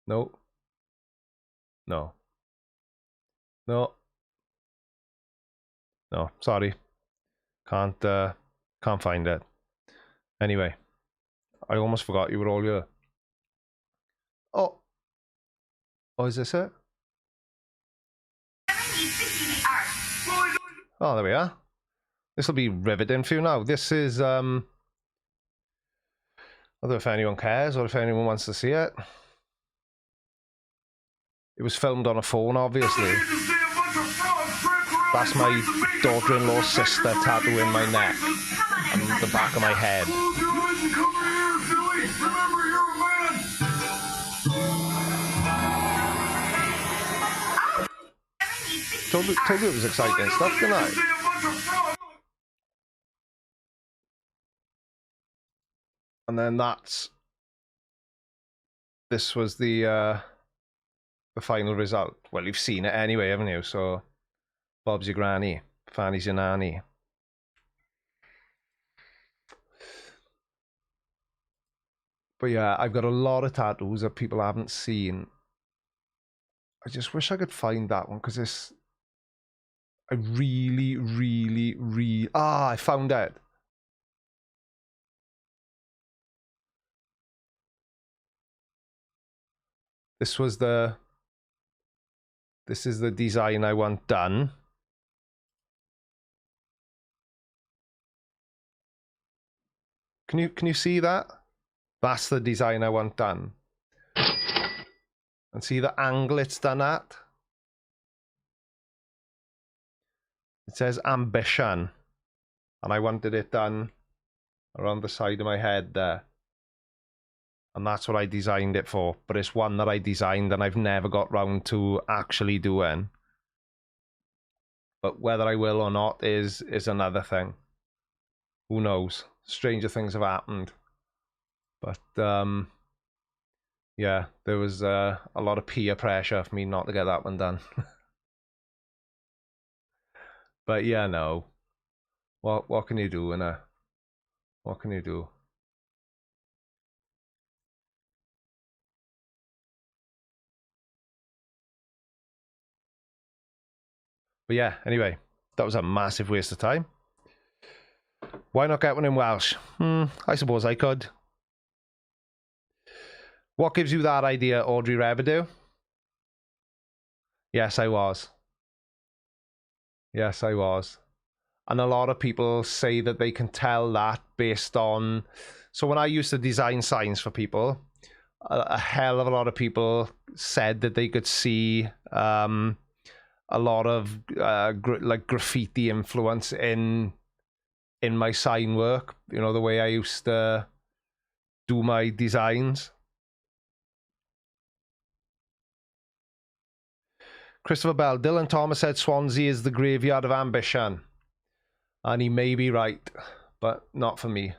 No. No. No. No, sorry. Can't find it. Anyway, I almost forgot you were all here. Oh. Oh, is this it? Oh, there we are. This will be riveting for you now. This is, I don't know if anyone cares or if anyone wants to see it. It was filmed on a phone, obviously. That's my daughter-in-law's sister tattooing my neck and the back of my head. Told you it was exciting stuff, didn't I? And then this was the final result. Well, you've seen it anyway, haven't you? So, Bob's your granny, Fanny's your nanny. But yeah, I've got a lot of tattoos that people haven't seen. I just wish I could find that one because I really... I found it. This is the design I want done. Can you see that? That's the design I want done. And see the angle it's done at? It says ambition. And I wanted it done around the side of my head there. And that's what I designed it for. But it's one that I designed and I've never got round to actually doing. But whether I will or not is another thing. Who knows? Stranger things have happened. But yeah, there was a lot of peer pressure for me not to get that one done. But yeah, no. What can you do, innit? What can you do? But yeah, anyway, that was a massive waste of time. Why not get one in Welsh? I suppose I could. What gives you that idea, Audrey Rebedew? Yes, I was. Yes, I was. And a lot of people say that they can tell that based on... So when I used to design signs for people, a hell of a lot of people said that they could see a lot of like graffiti influence in my sign work. You know, the way I used to do my designs. Christopher Bell, Dylan Thomas said Swansea is the graveyard of ambition. And he may be right, but not for me.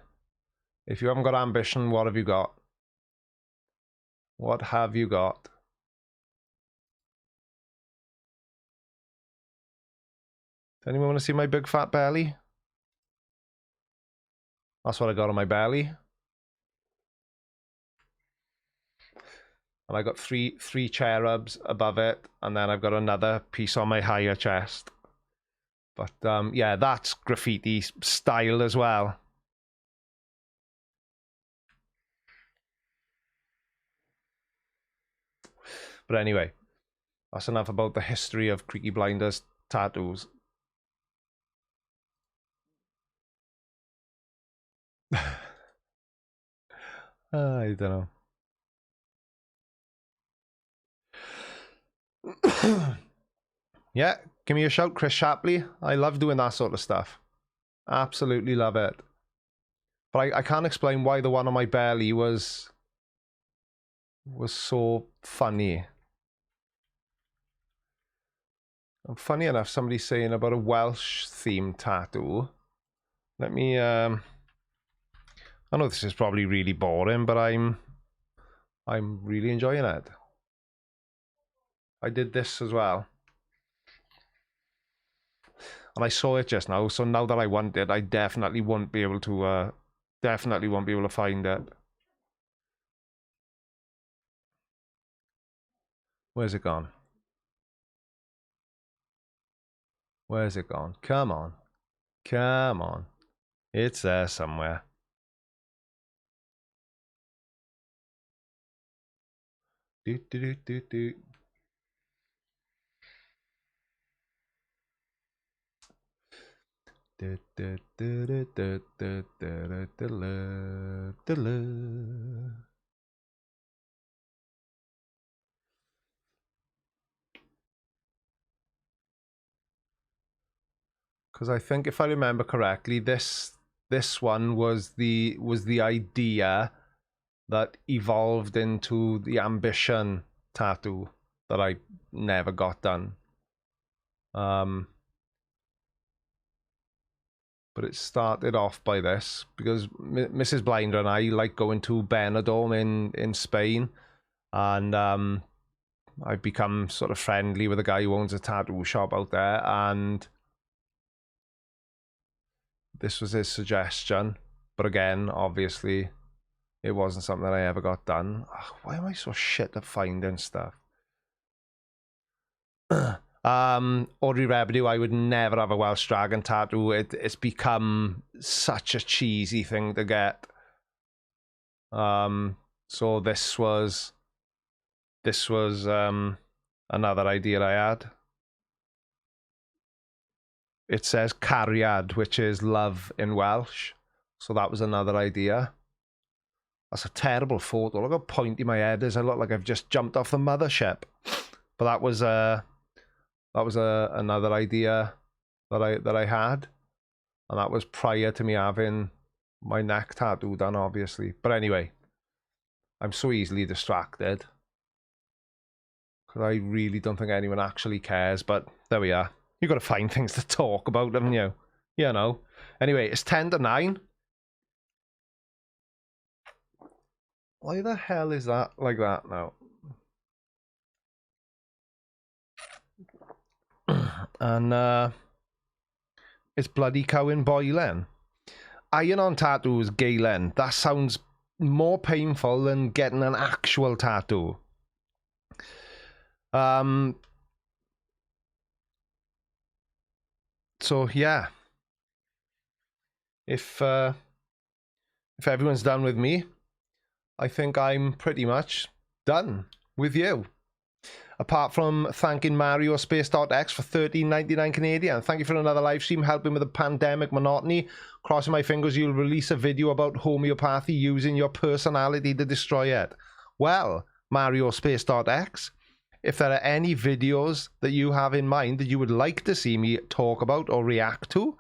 If you haven't got ambition, what have you got? What have you got? Does anyone want to see my big fat belly? That's what I got on my belly. And I got three cherubs above it, and then I've got another piece on my higher chest. But yeah, that's graffiti style as well. But anyway, that's enough about the history of Creaky Blinders tattoos. I don't know. Yeah, give me a shout, Chris Shapley. I love doing that sort of stuff. Absolutely love it. But I can't explain why the one on my belly was so funny. And funny enough, somebody's saying about a Welsh themed tattoo. Let me I know this is probably really boring, but I'm really enjoying it. I did this as well. and I saw it just now. So now that I want it, I definitely won't be able to find it. Where's it gone? Where's it gone? Come on. Come on. It's there somewhere. Do do do do do. Because I think if I remember correctly, this one was the idea that evolved into the ambition tattoo that I never got done. But it started off by this because Mrs. Blinder and I like going to Benidorm in Spain, and I've become sort of friendly with a guy who owns a tattoo shop out there, and this was his suggestion. But again, obviously, it wasn't something that I ever got done. Ugh, why am I so shit at finding stuff? Audrey Rebedew, I would never have a Welsh Dragon tattoo. It's become such a cheesy thing to get. So this was another idea I had. It says cariad, which is love in Welsh. So that was another idea. That's a terrible photo. Look how pointy my head is. I look like I've just jumped off the mothership. But that was another idea that I had, and that was prior to me having my neck tattoo done, obviously. But anyway, I'm so easily distracted because I really don't think anyone actually cares. But there we are. You've got to find things to talk about, haven't you? You know. Anyway, it's 10 to 9. Why the hell is that like that now? And it's bloody cowing boiling. Iron-on tattoos, Galen. That sounds more painful than getting an actual tattoo. So yeah, if everyone's done with me, I think I'm pretty much done with you. Apart from thanking Mario Space.x for $13.99 Canadian. Thank you for another live stream helping with the pandemic monotony. Crossing my fingers you'll release a video about homeopathy using your personality to destroy it. Well, Mario Space.x, if there are any videos that you have in mind that you would like to see me talk about or react to,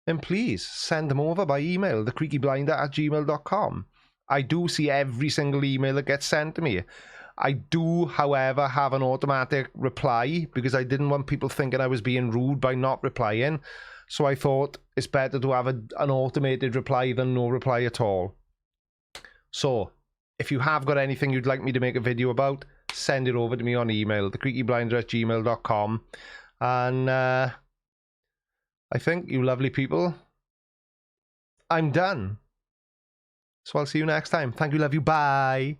then please send them over by email, thecreakyblinder@gmail.com. I do see every single email that gets sent to me. I do, however, have an automatic reply because I didn't want people thinking I was being rude by not replying. So I thought it's better to have an automated reply than no reply at all. So if you have got anything you'd like me to make a video about, send it over to me on email, thecreakyblinder@gmail.com. And I think, you lovely people, I'm done. So I'll see you next time. Thank you, love you, bye.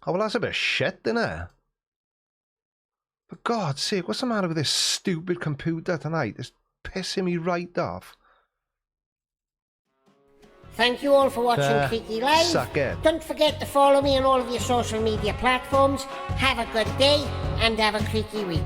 Oh, well, that's a bit of shit, isn't it? For God's sake, what's the matter with this stupid computer tonight? It's pissing me right off. Thank you all for watching Creaky Live. Suck it. Don't forget to follow me on all of your social media platforms. Have a good day and have a creaky week.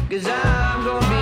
Cause I'm gonna be